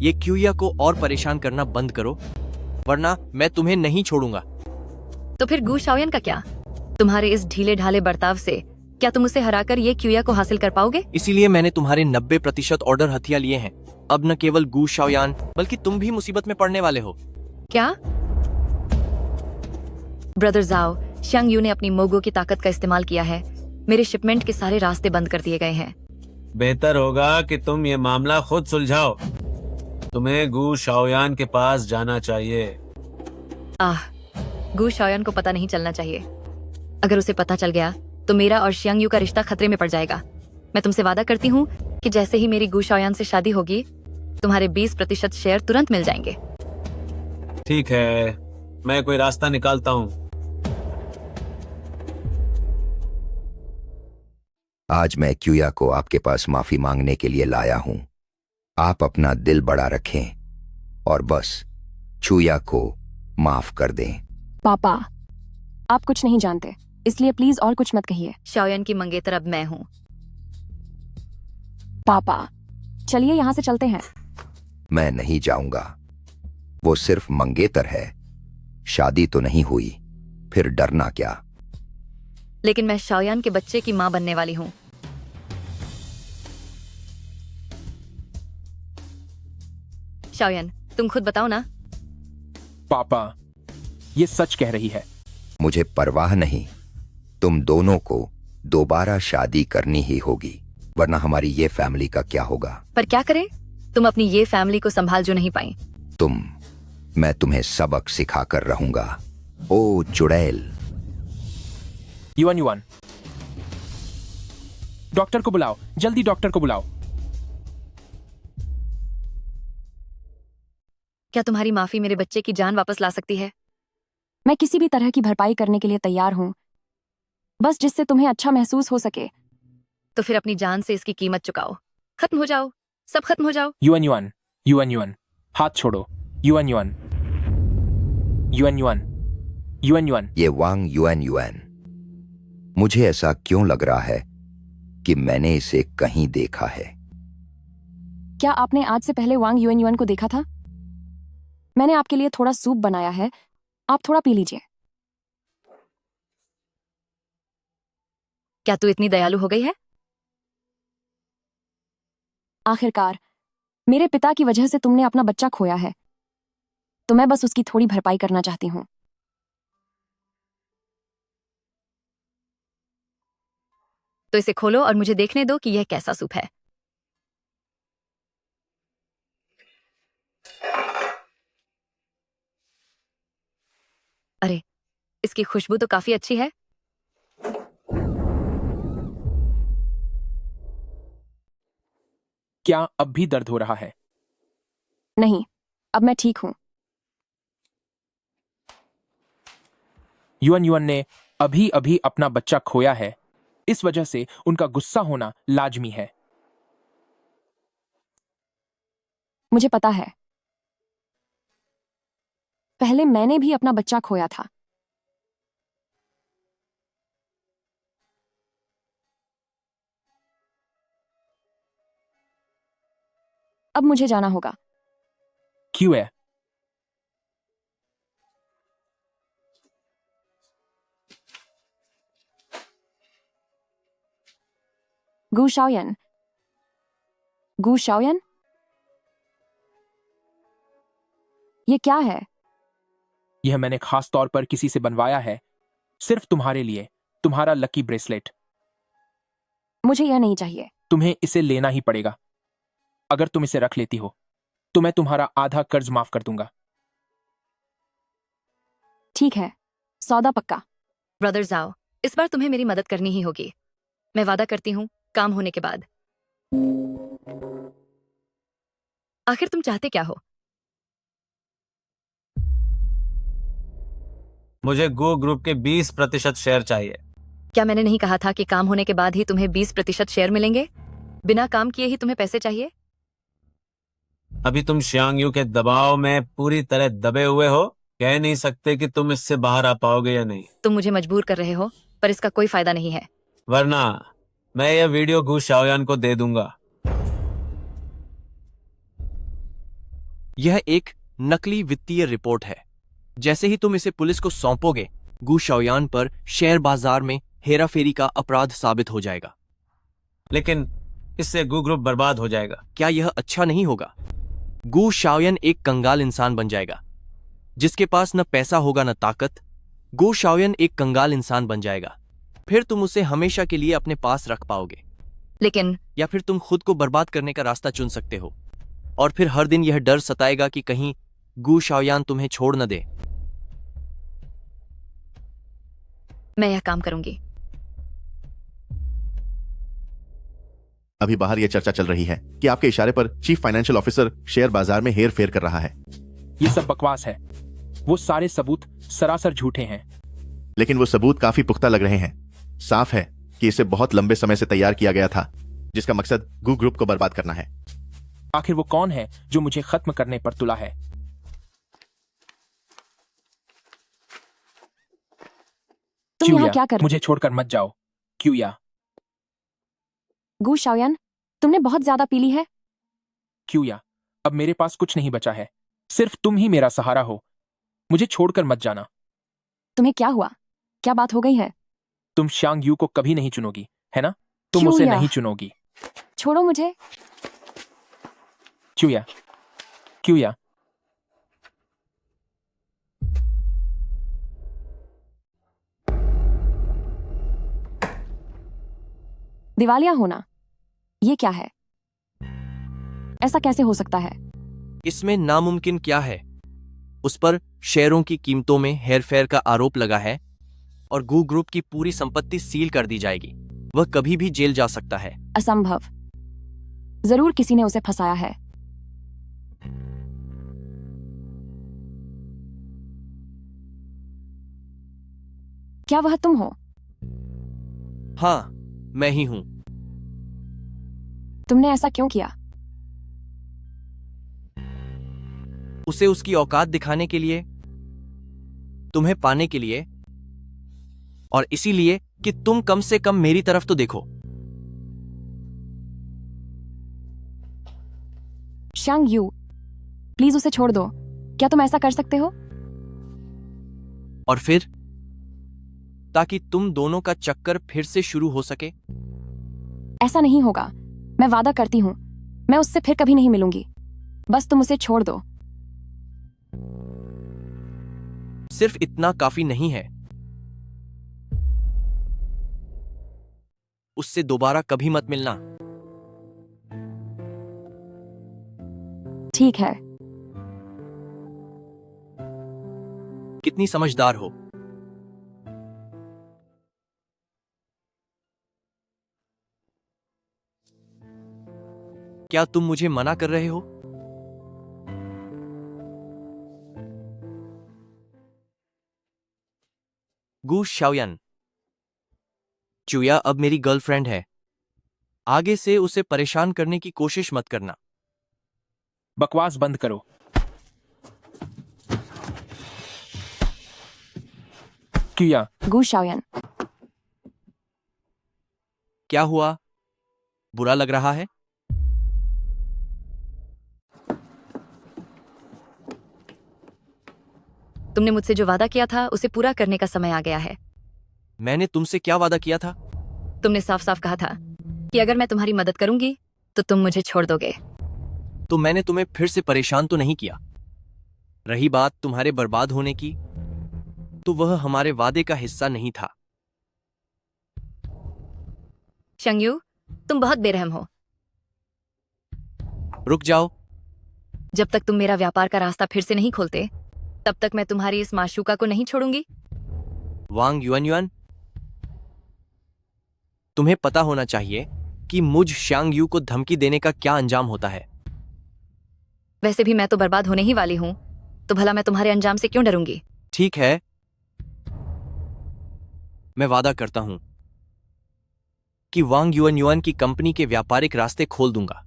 ये क्यूया को और परेशान करना बंद करो, वरना मैं तुम्हें नहीं छोड़ूंगा। तो फिर गू शाओयान का क्या? तुम्हारे इस ढीले ढाले बर्ताव से क्या तुम उसे हराकर ये क्यूया को हासिल कर पाओगे? इसीलिए मैंने तुम्हारे 90% ऑर्डर हथिया लिए हैं। अब न केवल गू शाओयान बल्कि तुम भी मुसीबत में पड़ने वाले हो। क्या? ब्रदर जाओ, शियांग यू ने अपनी मोगो की ताकत का इस्तेमाल किया है। मेरे शिपमेंट के सारे रास्ते बंद कर दिए गए हैं। बेहतर होगा कि तुम ये मामला खुद सुलझाओ। तुम्हें गू शाओयान के पास जाना चाहिए। गू शाओयान को पता नहीं चलना चाहिए। अगर उसे पता चल गया तो मेरा और शियांग यू का रिश्ता खतरे में पड़ जाएगा। मैं तुमसे वादा करती हूँ कि जैसे ही मेरी गू शाओयान से शादी होगी, तुम्हारे 20% शेयर तुरंत मिल जाएंगे। ठीक है, मैं कोई रास्ता निकालता हूँ। आज मैं क्यूया को आपके पास माफी मांगने के लिए लाया हूं। आप अपना दिल बड़ा रखें और बस चूया को माफ कर दें। पापा, आप कुछ नहीं जानते, इसलिए प्लीज और कुछ मत कहिए। शाओयान की मंगेतर अब मैं हूँ। पापा, चलिए यहाँ से चलते हैं। मैं नहीं जाऊंगा। वो सिर्फ मंगेतर है, शादी तो नहीं हुई, फिर डरना क्या। लेकिन मैं शाओयान के बच्चे की मां बनने वाली हूँ। शाओयान, तुम खुद बताओ ना। पापा, ये सच कह रही है। मुझे परवाह नहीं, तुम दोनों को दोबारा शादी करनी ही होगी, वरना हमारी ये फैमिली का क्या होगा। पर क्या करें, तुम अपनी ये फैमिली को संभाल जो नहीं पाई। मैं तुम्हें सबक सिखाकर रहूंगा। ओ चुड़ैल। युआन युआन, डॉक्टर को बुलाओ, जल्दी डॉक्टर को बुलाओ। क्या तुम्हारी माफी मेरे बच्चे की जान वापस ला सकती है? मैं किसी भी तरह की भरपाई करने के लिए तैयार हूँ, बस जिससे तुम्हें अच्छा महसूस हो सके। तो फिर अपनी जान से इसकी कीमत चुकाओ। खत्म हो जाओ, सब खत्म हो जाओ। युआन युआन, युआन युआन, हाथ छोड़ो। Yuan yuan, yuan yuan, yuan yuan. ये वांग युआन युआन, मुझे ऐसा क्यों लग रहा है कि मैंने इसे कहीं देखा है। क्या आपने आज से पहले वांग युआन युआन को देखा था? मैंने आपके लिए थोड़ा सूप बनाया है, आप थोड़ा पी लीजिए। क्या तू इतनी दयालु हो गई है? आखिरकार मेरे पिता की वजह से तुमने अपना बच्चा खोया है, तो मैं बस उसकी थोड़ी भरपाई करना चाहती हूँ। तो इसे खोलो और मुझे देखने दो कि यह कैसा सूप है। अरे, इसकी खुशबू तो काफी अच्छी है। क्या अब भी दर्द हो रहा है? नहीं, अब मैं ठीक हूँ। युआन युआन ने अभी अभी अपना बच्चा खोया है, इस वजह से उनका गुस्सा होना लाजमी है। मुझे पता है, पहले मैंने भी अपना बच्चा खोया था। अब मुझे जाना होगा। क्यों है? गू शाओयान, गू शाओयान, ये क्या है? यह मैंने खास तौर पर किसी से बनवाया है, सिर्फ तुम्हारे लिए, तुम्हारा लकी ब्रेसलेट। मुझे यह नहीं चाहिए। तुम्हें इसे लेना ही पड़ेगा। अगर तुम इसे रख लेती हो तो मैं तुम्हारा आधा कर्ज माफ कर दूंगा। ठीक है, सौदा पक्का। ब्रदर्स आओ, इस बार तुम्हें मेरी मदद करनी ही होगी। मैं वादा करती हूँ, काम होने के बाद। आखिर तुम चाहते क्या हो? मुझे गो ग्रुप के 20% शेयर चाहिए। क्या मैंने नहीं कहा था कि काम होने के बाद ही तुम्हें 20% शेयर मिलेंगे? बिना काम किए ही तुम्हें पैसे चाहिए? अभी तुम शियांग यू के दबाव में पूरी तरह दबे हुए हो, कह नहीं सकते कि तुम इससे बाहर आ पाओगे या नहीं। तुम मुझे मजबूर कर रहे हो, पर इसका कोई फायदा नहीं है। वरना मैं यह वीडियो गु शाओयान को दे दूंगा। यह एक नकली वित्तीय रिपोर्ट है। जैसे ही तुम इसे पुलिस को सौंपोगे, गु शाओयान पर शेयर बाजार में हेराफेरी का अपराध साबित हो जाएगा। लेकिन इससे गु ग्रुप बर्बाद हो जाएगा। क्या यह अच्छा नहीं होगा? गु शाओयान एक कंगाल इंसान बन जाएगा, जिसके पास न पैसा होगा न ताकत। गु शाओयान एक कंगाल इंसान बन जाएगा, फिर तुम उसे हमेशा के लिए अपने पास रख पाओगे। लेकिन या फिर तुम खुद को बर्बाद करने का रास्ता चुन सकते हो, और फिर हर दिन यह डर सताएगा कि कहीं गु शाओयान तुम्हें छोड़ न दे। मैं यह काम करूंगी। अभी बाहर यह चर्चा चल रही है कि आपके इशारे पर चीफ फाइनेंशियल ऑफिसर शेयर बाजार में हेर फेर कर रहा है। ये सब बकवास है। वो सारे सबूत सरासर झूठे हैं। लेकिन वो सबूत काफी पुख्ता लग रहे हैं। साफ है कि इसे बहुत लंबे समय से तैयार किया गया था, जिसका मकसद गु ग्रुप को बर्बाद करना है। आखिर वो कौन है जो मुझे खत्म करने पर तुला है? तुम यहाँ क्यूया, क्या कर? मुझे छोड़कर मत जाओ। क्यूया, गु शाओयान, तुमने बहुत ज्यादा पी ली है। क्यूया, अब मेरे पास कुछ नहीं बचा है। सिर्फ तुम ही मेरा सहारा हो। मुझे छोड़कर मत जाना। तुम्हें क्या हुआ? क्या बात हो गई है? तुम शांग यू को कभी नहीं चुनोगी, है ना? तुम उसे क्यूया, नहीं चुनोगी। छोड़ो मुझे। क्यूया, क्यूया, दिवालिया होना, ये क्या है? ऐसा कैसे हो सकता है? इसमें नामुमकिन क्या है? उस पर शेयरों की कीमतों में हेरफेर का आरोप लगा है और गु ग्रुप की पूरी संपत्ति सील कर दी जाएगी। वह कभी भी जेल जा सकता है। असंभव। जरूर किसी ने उसे फंसाया है। क्या वह तुम हो? हाँ, मैं ही हूं। तुमने ऐसा क्यों किया? उसे उसकी औकात दिखाने के लिए, तुम्हें पाने के लिए, और इसीलिए कि तुम कम से कम मेरी तरफ तो देखो। शांग यू, प्लीज उसे छोड़ दो। क्या तुम ऐसा कर सकते हो? और फिर ताकि तुम दोनों का चक्कर फिर से शुरू हो सके। ऐसा नहीं होगा। मैं वादा करती हूं, मैं उससे फिर कभी नहीं मिलूंगी। बस तुम उसे छोड़ दो। सिर्फ इतना काफी नहीं है। उससे दोबारा कभी मत मिलना। ठीक है। कितनी समझदार हो। क्या तुम मुझे मना कर रहे हो? गु शाओयान, चुया अब मेरी गर्लफ्रेंड है। आगे से उसे परेशान करने की कोशिश मत करना। बकवास बंद करो। क्यूया, गु शाओयान, क्या हुआ? बुरा लग रहा है? तुमने मुझसे जो वादा किया था उसे पूरा करने का समय आ गया है। मैंने तुमसे क्या वादा किया था? तुमने साफ साफ कहा था कि अगर मैं तुम्हारी मदद करूंगी तो तुम मुझे छोड़ दोगे। तो मैंने तुम्हें फिर से परेशान तो नहीं किया। रही बात तुम्हारे बर्बाद होने की, तो वह हमारे वादे का हिस्सा नहीं था। शंगयू, तुम बहुत बेरहम हो। रुक जाओ। जब तक तुम मेरा व्यापार का रास्ता फिर से नहीं खोलते, तब तक मैं तुम्हारी इस माशूका को नहीं छोड़ूंगी। वांग युआन युआन, तुम्हें पता होना चाहिए कि मुझ शांग यू को धमकी देने का क्या अंजाम होता है। वैसे भी मैं तो बर्बाद होने ही वाली हूं, तो भला मैं तुम्हारे अंजाम से क्यों डरूंगी। ठीक है, मैं वादा करता हूं कि वांग युआन युआन की कंपनी के व्यापारिक रास्ते खोल दूंगा।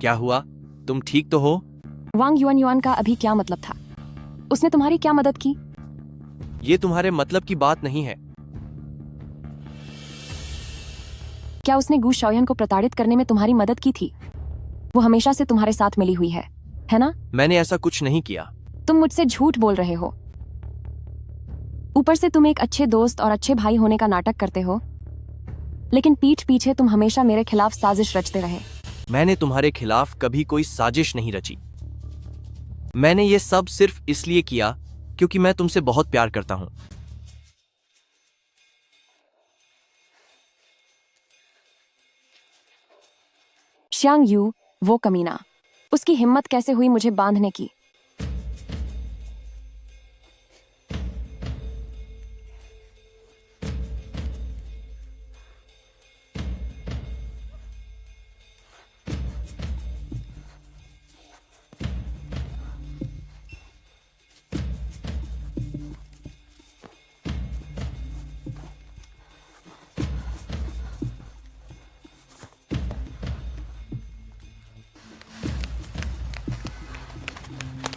क्या हुआ, तुम ठीक तो हो? वांग युआन युआन का अभी क्या मतलब था? उसने तुम्हारी क्या मदद की? ये तुम्हारे मतलब की बात नहीं है। क्या उसने गू शाओयन को प्रताड़ित करने में तुम्हारी मदद की थी? वो हमेशा से तुम्हारे साथ मिली हुई है ना? मैंने ऐसा कुछ नहीं किया। तुम मुझसे झूठ बोल रहे हो। ऊपर से तुम एक अच्छे दोस्त और अच्छे भाई होने का नाटक करते हो, लेकिन पीठ पीछे तुम हमेशा मेरे खिलाफ साजिश रचते रहे। मैंने तुम्हारे खिलाफ कभी कोई साजिश नहीं रची। मैंने ये सब सिर्फ इसलिए किया क्योंकि मैं तुमसे बहुत प्यार करता हूं। शांग यू, वो कमीना, उसकी हिम्मत कैसे हुई मुझे बांधने की?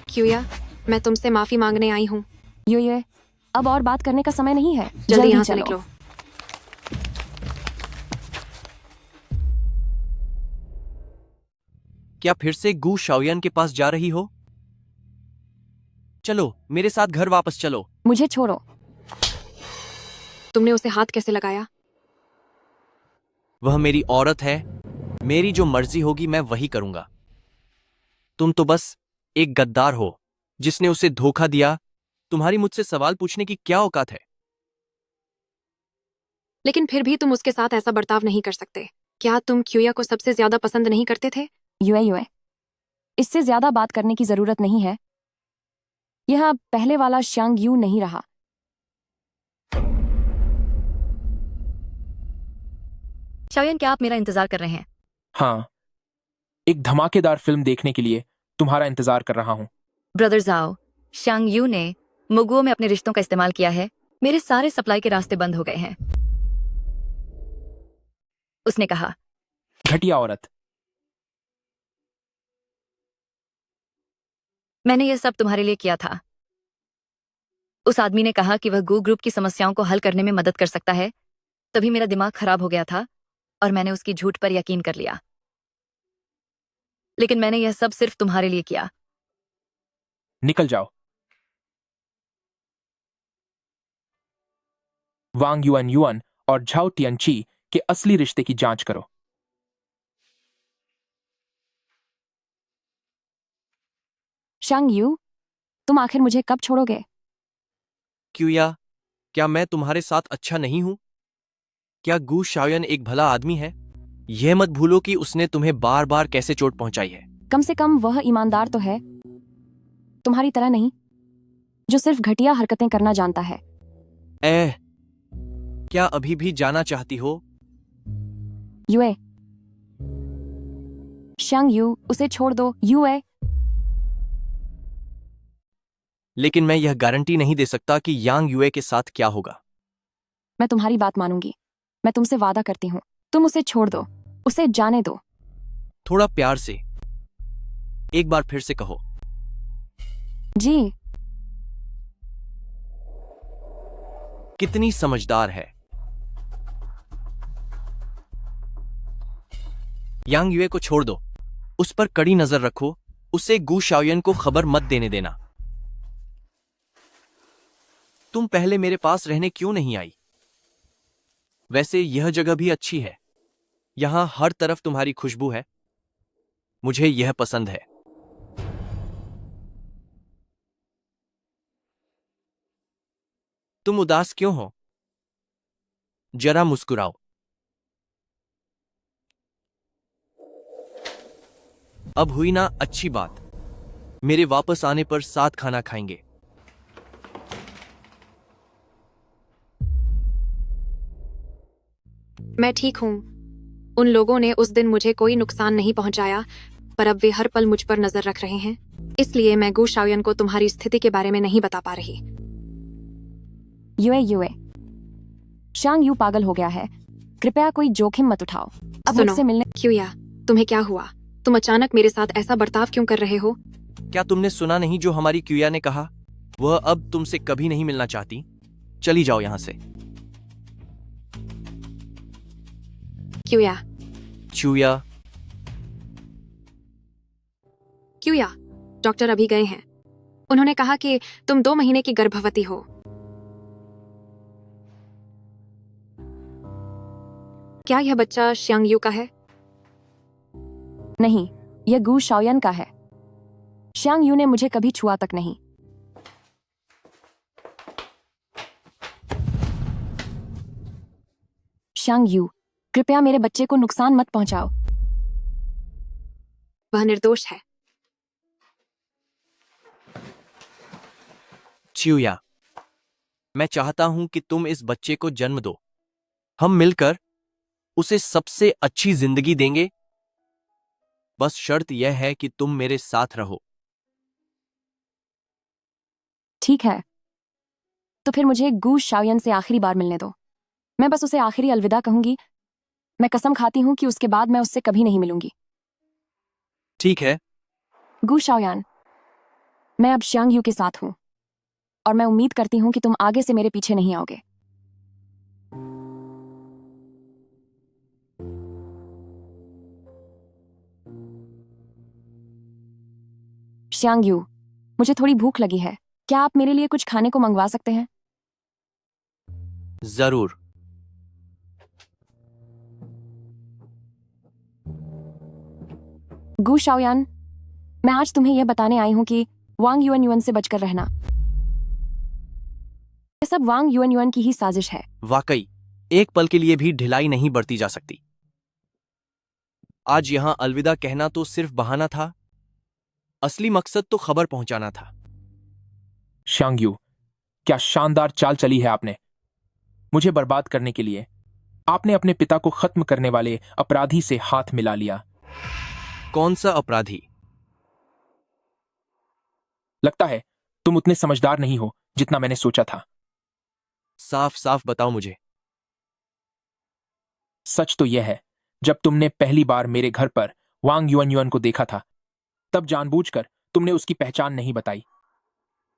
क्यूया, मैं तुमसे माफी मांगने आई हूँ। ये अब और बात करने का समय नहीं है। जल्दी यहाँ से चलो। निकलो। क्या फिर से गू शाओयन के पास जा रही हो? चलो मेरे साथ घर वापस चलो। मुझे छोड़ो। तुमने उसे हाथ कैसे लगाया? वह मेरी औरत है, मेरी जो मर्जी होगी मैं वही करूंगा। तुम तो बस एक गद्दार हो जिसने उसे धोखा दिया। तुम्हारी मुझसे सवाल पूछने की क्या औकात है? लेकिन फिर भी तुम उसके साथ ऐसा बर्ताव नहीं कर सकते। क्या तुम क्यूया को सबसे ज्यादा पसंद नहीं करते थे? युए, इससे ज्यादा बात करने की जरूरत नहीं है। यह पहले वाला शांग यू नहीं रहा। शाओयन, क्या आप मेरा इंतजार कर रहे हैं? हाँ, एक धमाकेदार फिल्म देखने के लिए तुम्हारा इंतजार कर रहा हूं। ब्रदर जाओ, शांग यू ने मुगुओ में अपने रिश्तों का इस्तेमाल किया है। मेरे सारे सप्लाई के रास्ते बंद हो गए हैं। उसने कहा, घटिया औरत। मैंने यह सब तुम्हारे लिए किया था। उस आदमी ने कहा कि वह गू ग्रुप की समस्याओं को हल करने में मदद कर सकता है। तभी मेरा दिमाग खराब हो गया था और मैंने उसकी झूठ पर यकीन कर लिया। लेकिन मैंने यह सब सिर्फ तुम्हारे लिए किया। निकल जाओ। वांग युआन युआन और झाओ टियनची के असली रिश्ते की जांच करो। शांग यू, तुम आखिर मुझे कब छोड़ोगे? क्यूया, क्या मैं तुम्हारे साथ अच्छा नहीं हूं? क्या गू शाओयन एक भला आदमी है? यह मत भूलो कि उसने तुम्हें बार बार कैसे चोट पहुंचाई है। कम से कम वह ईमानदार तो है, तुम्हारी तरह नहीं, जो सिर्फ घटिया हरकतें करना जानता है। क्या अभी भी जाना चाहती हो? युए, शांग यू, उसे छोड़ दो। युए, लेकिन मैं यह गारंटी नहीं दे सकता कि यांग युए के साथ क्या होगा। मैं तुम्हारी बात मानूंगी। मैं तुमसे वादा करती हूँ। तुम उसे छोड़ दो, उसे जाने दो। थोड़ा प्यार से एक बार फिर से कहो। जी। कितनी समझदार है। यांग युए को छोड़ दो, उस पर कड़ी नजर रखो। उसे गू शाओयन को खबर मत देने देना। तुम पहले मेरे पास रहने क्यों नहीं आई? वैसे यह जगह भी अच्छी है। यहाँ हर तरफ तुम्हारी खुशबू है। मुझे यह पसंद है। तुम उदास क्यों हो? जरा मुस्कुराओ। अब हुई ना अच्छी बात। मेरे वापस आने पर साथ खाना खाएंगे। मैं ठीक हूँ। उन लोगों ने उस दिन मुझे कोई नुकसान नहीं पहुंचाया, पर अब वे हर पल मुझ पर नजर रख रहे हैं। इसलिए मैं गू शाओयन को तुम्हारी स्थिति के बारे में नहीं बता पा रही। युए शांग यू पागल हो गया है। कृपया कोई जोखिम मत उठाओ। अब सुनो, मुझसे मिलने क्यूया, तुम्हें क्या हुआ? तुम अचानक मेरे साथ ऐसा बर्ताव क्यों कर रहे हो? क्या तुमने सुना नहीं जो हमारी क्यूया ने कहा? वह अब तुमसे कभी नहीं मिलना चाहती। चली जाओ यहां से। क्यूया, चूया। क्यूया, डॉक्टर अभी गए हैं। उन्होंने कहा कि तुम 2 महीने की गर्भवती हो। क्या यह बच्चा श्यांग यू का है? नहीं, यह गू शाओयन का है। श्यांग यू ने मुझे कभी छुआ तक नहीं। श्यांग यू, कृपया मेरे बच्चे को नुकसान मत पहुंचाओ। वह निर्दोष है। चूया, मैं चाहता हूं कि तुम इस बच्चे को जन्म दो। हम मिलकर उसे सबसे अच्छी जिंदगी देंगे। बस शर्त यह है कि तुम मेरे साथ रहो। ठीक है, तो फिर मुझे गू शाओयन से आखिरी बार मिलने दो। मैं बस उसे आखिरी अलविदा कहूंगी। मैं कसम खाती हूं कि उसके बाद मैं उससे कभी नहीं मिलूंगी। ठीक है। गू शाओयन, मैं अब श्यांग यू के साथ हूं और मैं उम्मीद करती हूं कि तुम आगे से मेरे पीछे नहीं आओगे। श्यांग यू, मुझे थोड़ी भूख लगी है। क्या आप मेरे लिए कुछ खाने को मंगवा सकते हैं? जरूर। गू शाओयन, मैं आज तुम्हें यह बताने आई हूं कि वांग युएन से बचकर रहना। यह सब वांग युएन की ही साजिश है। वाकई एक पल के लिए भी ढिलाई नहीं बरती जा सकती। आज यहां अलविदा कहना तो सिर्फ बहाना था। असली मकसद तो खबर पहुंचाना था। श्यांग यू, क्या शानदार चाल चली है आपने। मुझे बर्बाद करने के लिए आपने अपने पिता को खत्म करने वाले अपराधी से हाथ मिला लिया। कौन सा अपराधी? लगता है तुम उतने समझदार नहीं हो जितना मैंने सोचा था। साफ साफ बताओ मुझे। सच तो यह है, जब तुमने पहली बार मेरे घर पर वांग युएन को देखा था, तब जानबूझकर तुमने उसकी पहचान नहीं बताई,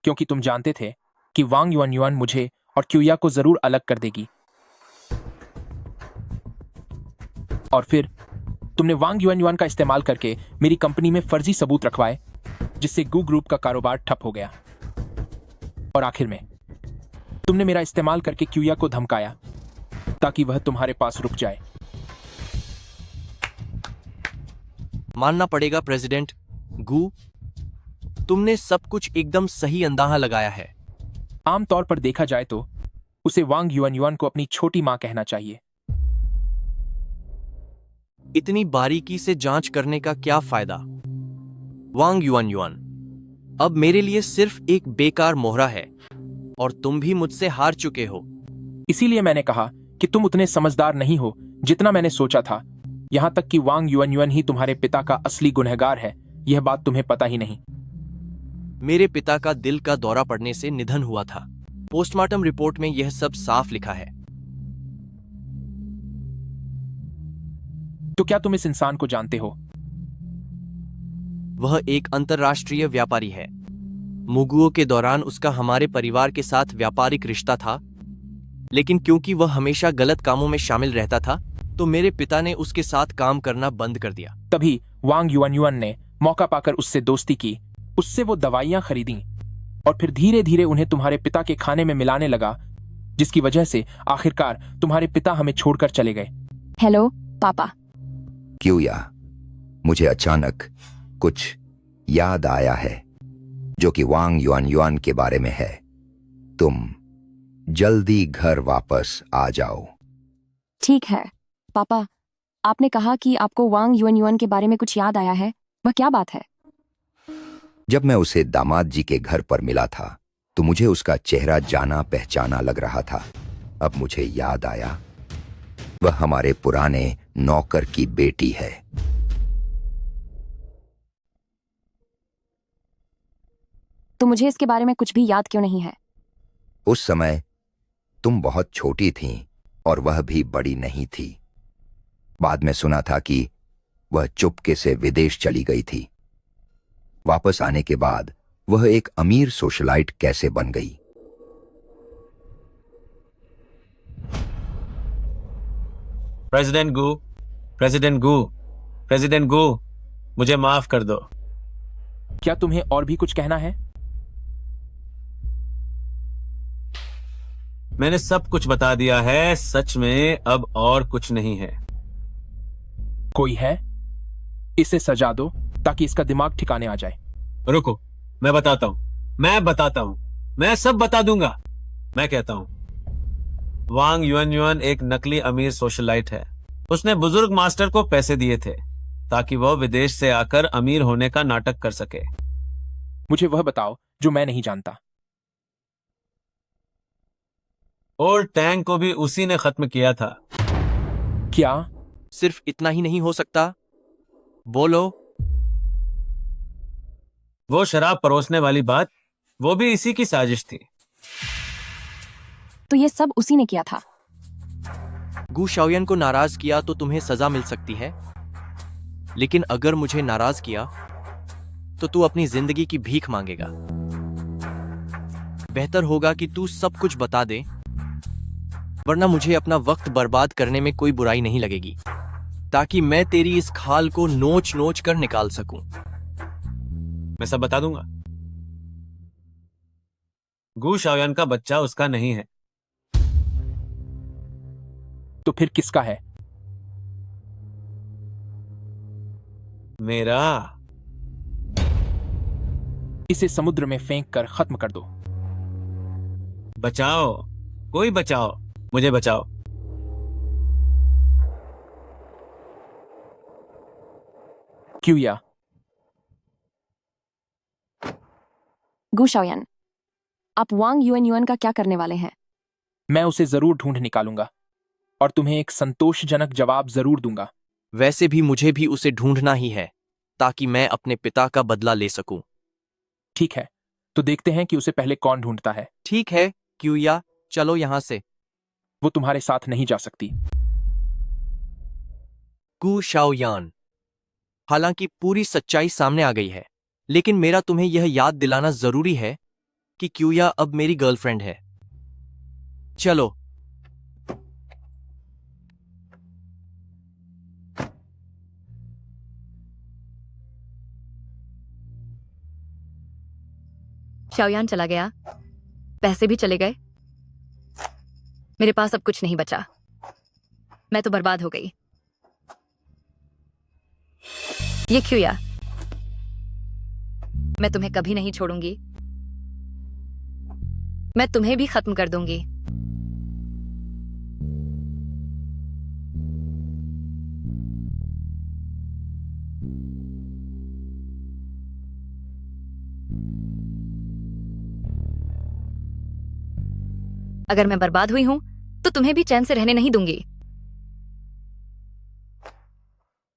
क्योंकि तुम जानते थे कि वांग युएन मुझे और क्यूया को जरूर अलग कर देगी। और फिर तुमने वांग युएन का इस्तेमाल करके मेरी कंपनी में फर्जी सबूत रखवाए, जिससे गू ग्रुप का कारोबार ठप हो गया। और आखिर में तुमने मेरा इस्तेमाल करके क्यूया को धमकाया ताकि वह तुम्हारे पास रुक जाए। मानना पड़ेगा प्रेसिडेंट गू, तुमने सब कुछ एकदम सही अंदाजा लगाया है। आमतौर पर देखा जाए तो उसे वांग युएन को अपनी छोटी मां कहना चाहिए। इतनी बारीकी से जांच करने का क्या फायदा? वांग युएन अब मेरे लिए सिर्फ एक बेकार मोहरा है, और तुम भी मुझसे हार चुके हो। इसीलिए मैंने कहा कि तुम उतने समझदार नहीं हो जितना मैंने सोचा था। यहां तक कि वांग युएन ही तुम्हारे पिता का असली गुनहगार है, यह बात तुम्हें पता ही नहीं। मेरे पिता का दिल का दौरा पड़ने से निधन हुआ था। पोस्टमार्टम रिपोर्ट में यह सब साफ लिखा है। तो क्या तुम इस इंसान को जानते हो? वह एक अंतर्राष्ट्रीय व्यापारी है। मुगुओ के दौरान उसका हमारे परिवार के साथ व्यापारिक रिश्ता था, लेकिन क्योंकि वह हमेशा गलत कामों में शामिल रहता था, तो मेरे पिता ने उसके साथ काम करना बंद कर दिया। तभी वांग युएन ने मौका पाकर उससे दोस्ती की, उससे वो दवाइयां खरीदी और फिर धीरे धीरे उन्हें तुम्हारे पिता के खाने में मिलाने लगा, जिसकी वजह से आखिरकार तुम्हारे पिता हमें छोड़कर चले गए। हेलो पापा, क्यों या मुझे अचानक कुछ याद आया है जो कि वांग युआन युआन के बारे में है। तुम जल्दी घर वापस आ जाओ। ठीक है पापा, आपने कहा कि आपको वांग युआन युआन के बारे में कुछ याद आया है, वह क्या बात है? जब मैं उसे दामाद जी के घर पर मिला था तो मुझे उसका चेहरा जाना पहचाना लग रहा था। अब मुझे याद आया वह हमारे पुराने नौकर की बेटी है। तो मुझे इसके बारे में कुछ भी याद क्यों नहीं है? उस समय तुम बहुत छोटी थीं और वह भी बड़ी नहीं थी। बाद में सुना था कि वह चुपके से विदेश चली गई थी। वापस आने के बाद वह एक अमीर सोशलाइट कैसे बन गई? प्रेसिडेंट गू, प्रेसिडेंट गू, प्रेसिडेंट गू, मुझे माफ कर दो। क्या तुम्हें और भी कुछ कहना है? मैंने सब कुछ बता दिया है, सच में अब और कुछ नहीं है। कोई है? इसे सजा दो ताकि इसका दिमाग ठिकाने आ जाए। रुको, मैं बताता हूं, मैं सब बता दूंगा। मैं कहता हूं वांग युआन युआन एक नकली अमीर सोशलाइट है। उसने बुजुर्ग मास्टर को पैसे दिए थे ताकि वह विदेश से आकर अमीर होने का नाटक कर सके। मुझे वह बताओ जो मैं नहीं जानता। ओल्ड टैंक को भी उसी ने खत्म किया था। क्या? सिर्फ इतना ही नहीं हो सकता? बोलो। वो शराब परोसने वाली बात, वो भी इसी की साजिश थी। तो ये सब उसी ने किया था। गू शाओयन को नाराज किया तो तुम्हें सजा मिल सकती है, लेकिन अगर मुझे नाराज किया तो तू अपनी जिंदगी की भीख मांगेगा। बेहतर होगा कि तू सब कुछ बता दे, वरना मुझे अपना वक्त बर्बाद करने में कोई बुराई नहीं लगेगी, ताकि मैं तेरी इस खाल को नोच नोच कर निकाल सकूं। मैं सब बता दूंगा। गू शाओयान का बच्चा उसका नहीं है। तो फिर किसका है? मेरा। इसे समुद्र में फेंक कर खत्म कर दो। बचाओ, कोई बचाओ, मुझे बचाओ। क्यों या? गू शाओयान, आप वांग युआन युआन का क्या करने वाले हैं? मैं उसे जरूर ढूंढ निकालूंगा और तुम्हें एक संतोषजनक जवाब जरूर दूंगा। वैसे भी मुझे भी उसे ढूंढना ही है, ताकि मैं अपने पिता का बदला ले सकूं। ठीक है, तो देखते हैं कि उसे पहले कौन ढूंढता है। ठीक है क्यूया, चलो यहां से। वो तुम्हारे साथ नहीं जा सकती। गू शाओयान, हालांकि पूरी सच्चाई सामने आ गई है, लेकिन मेरा तुम्हें यह याद दिलाना जरूरी है कि क्यूया अब मेरी गर्लफ्रेंड है। चलो। शाओयान चला गया, पैसे भी चले गए, मेरे पास अब कुछ नहीं बचा। मैं तो बर्बाद हो गई। ये क्यूया, मैं तुम्हें कभी नहीं छोड़ूंगी। मैं तुम्हें भी खत्म कर दूंगी। अगर मैं बर्बाद हुई हूं तो तुम्हें भी चैन से रहने नहीं दूंगी।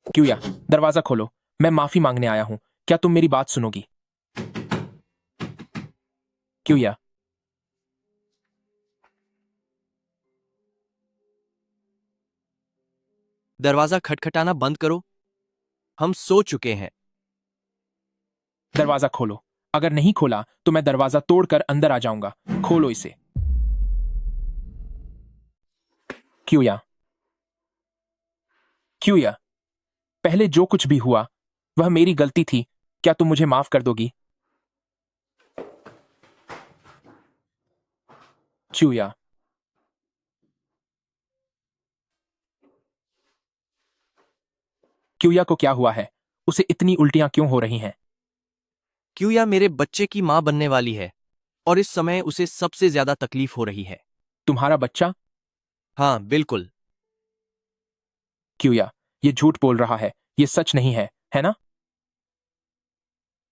क्यों या? दरवाजा खोलो, मैं माफी मांगने आया हूं। क्या तुम मेरी बात सुनोगी? क्यों या? दरवाजा खटखटाना बंद करो, हम सो चुके हैं। दरवाजा खोलो। अगर नहीं खोला तो मैं दरवाजा तोड़कर अंदर आ जाऊंगा। खोलो इसे। क्यों या? क्यों या? पहले जो कुछ भी हुआ वह मेरी गलती थी। क्या तुम मुझे माफ कर दोगी? क्यों या? क्यूया को क्या हुआ है? उसे इतनी उल्टियां क्यों हो रही हैं? क्यूया मेरे बच्चे की मां बनने वाली है और इस समय उसे सबसे ज्यादा तकलीफ हो रही है। तुम्हारा बच्चा? हाँ बिल्कुल। क्यूया, ये झूठ बोल रहा है, ये सच नहीं है ना?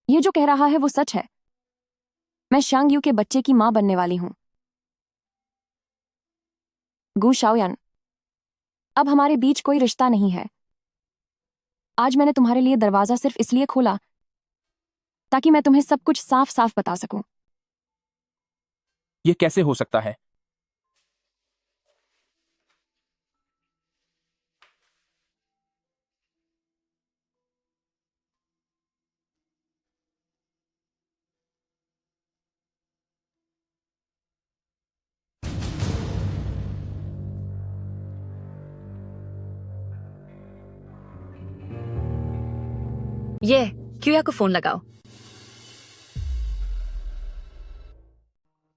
ये जो कह रहा है वो सच है। मैं शांग यू के बच्चे की मां बनने वाली हूं। गू शाओयान, अब हमारे बीच कोई रिश्ता नहीं है। आज मैंने तुम्हारे लिए दरवाजा सिर्फ इसलिए खोला ताकि मैं तुम्हें सब कुछ साफ साफ बता सकूं। ये कैसे हो सकता है? ये क्यूया को फोन लगाओ।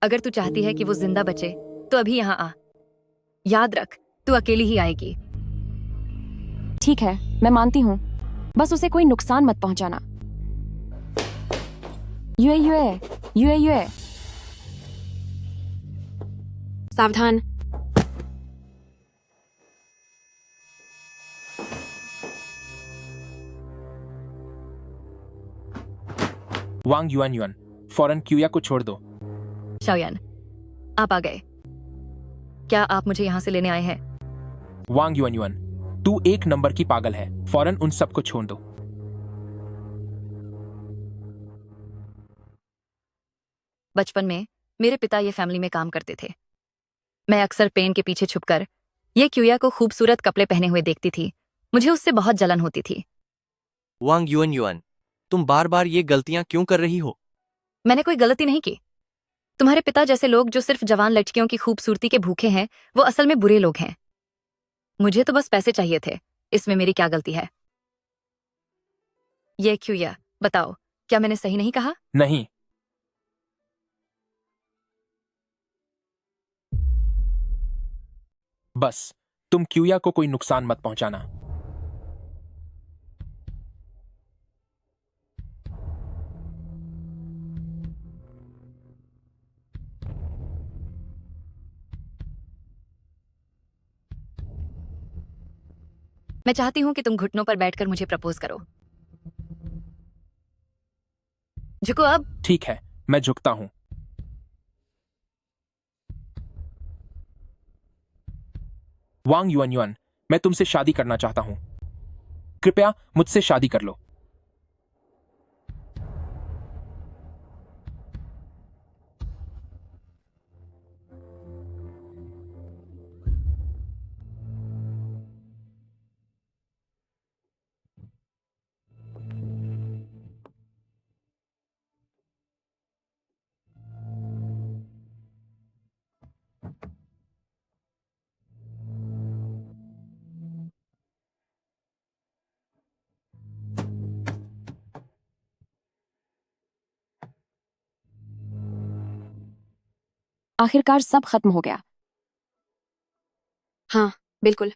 अगर तू चाहती है कि वो जिंदा बचे तो अभी यहाँ आ। याद रख, तू अकेली ही आएगी। ठीक है, मैं मानती हूं, बस उसे कोई नुकसान मत पहुंचाना। यूए यूए यूए यूए। सावधान। वांग युआन युआन, फौरन क्यूया को छोड़ दो। शाओयान, आप आ गए। क्या आप मुझे यहाँ से लेने आए हैं? वांग युआन युआन, तू एक नंबर की पागल है, फौरन उन सबको छोड़ दो। बचपन में मेरे पिता ये फैमिली में काम करते थे। मैं अक्सर पेन के पीछे छुपकर ये क्यूया को खूबसूरत कपड़े पहने हुए देखती थी। मुझे उससे बहुत जलन होती थी। वांग युआन युआन, तुम बार बार ये गलतियां क्यों कर रही हो? मैंने कोई गलती नहीं की। तुम्हारे पिता जैसे लोग जो सिर्फ जवान लड़कियों की खूबसूरती के भूखे हैं, वो असल में बुरे लोग हैं। मुझे तो बस पैसे चाहिए थे, इसमें मेरी क्या गलती है? ये क्यूया, बताओ, क्या मैंने सही नहीं कहा? नहीं। बस तुम क्यूया को कोई नुकसान मत पहुंचाना। मैं चाहती हूं कि तुम घुटनों पर बैठकर मुझे प्रपोज करो। झुको अब। ठीक है, मैं झुकता हूं। वांग युआन युआन, मैं तुमसे शादी करना चाहता हूं। कृपया मुझसे शादी कर लो। आखिरकार सब खत्म हो गया। हाँ बिल्कुल।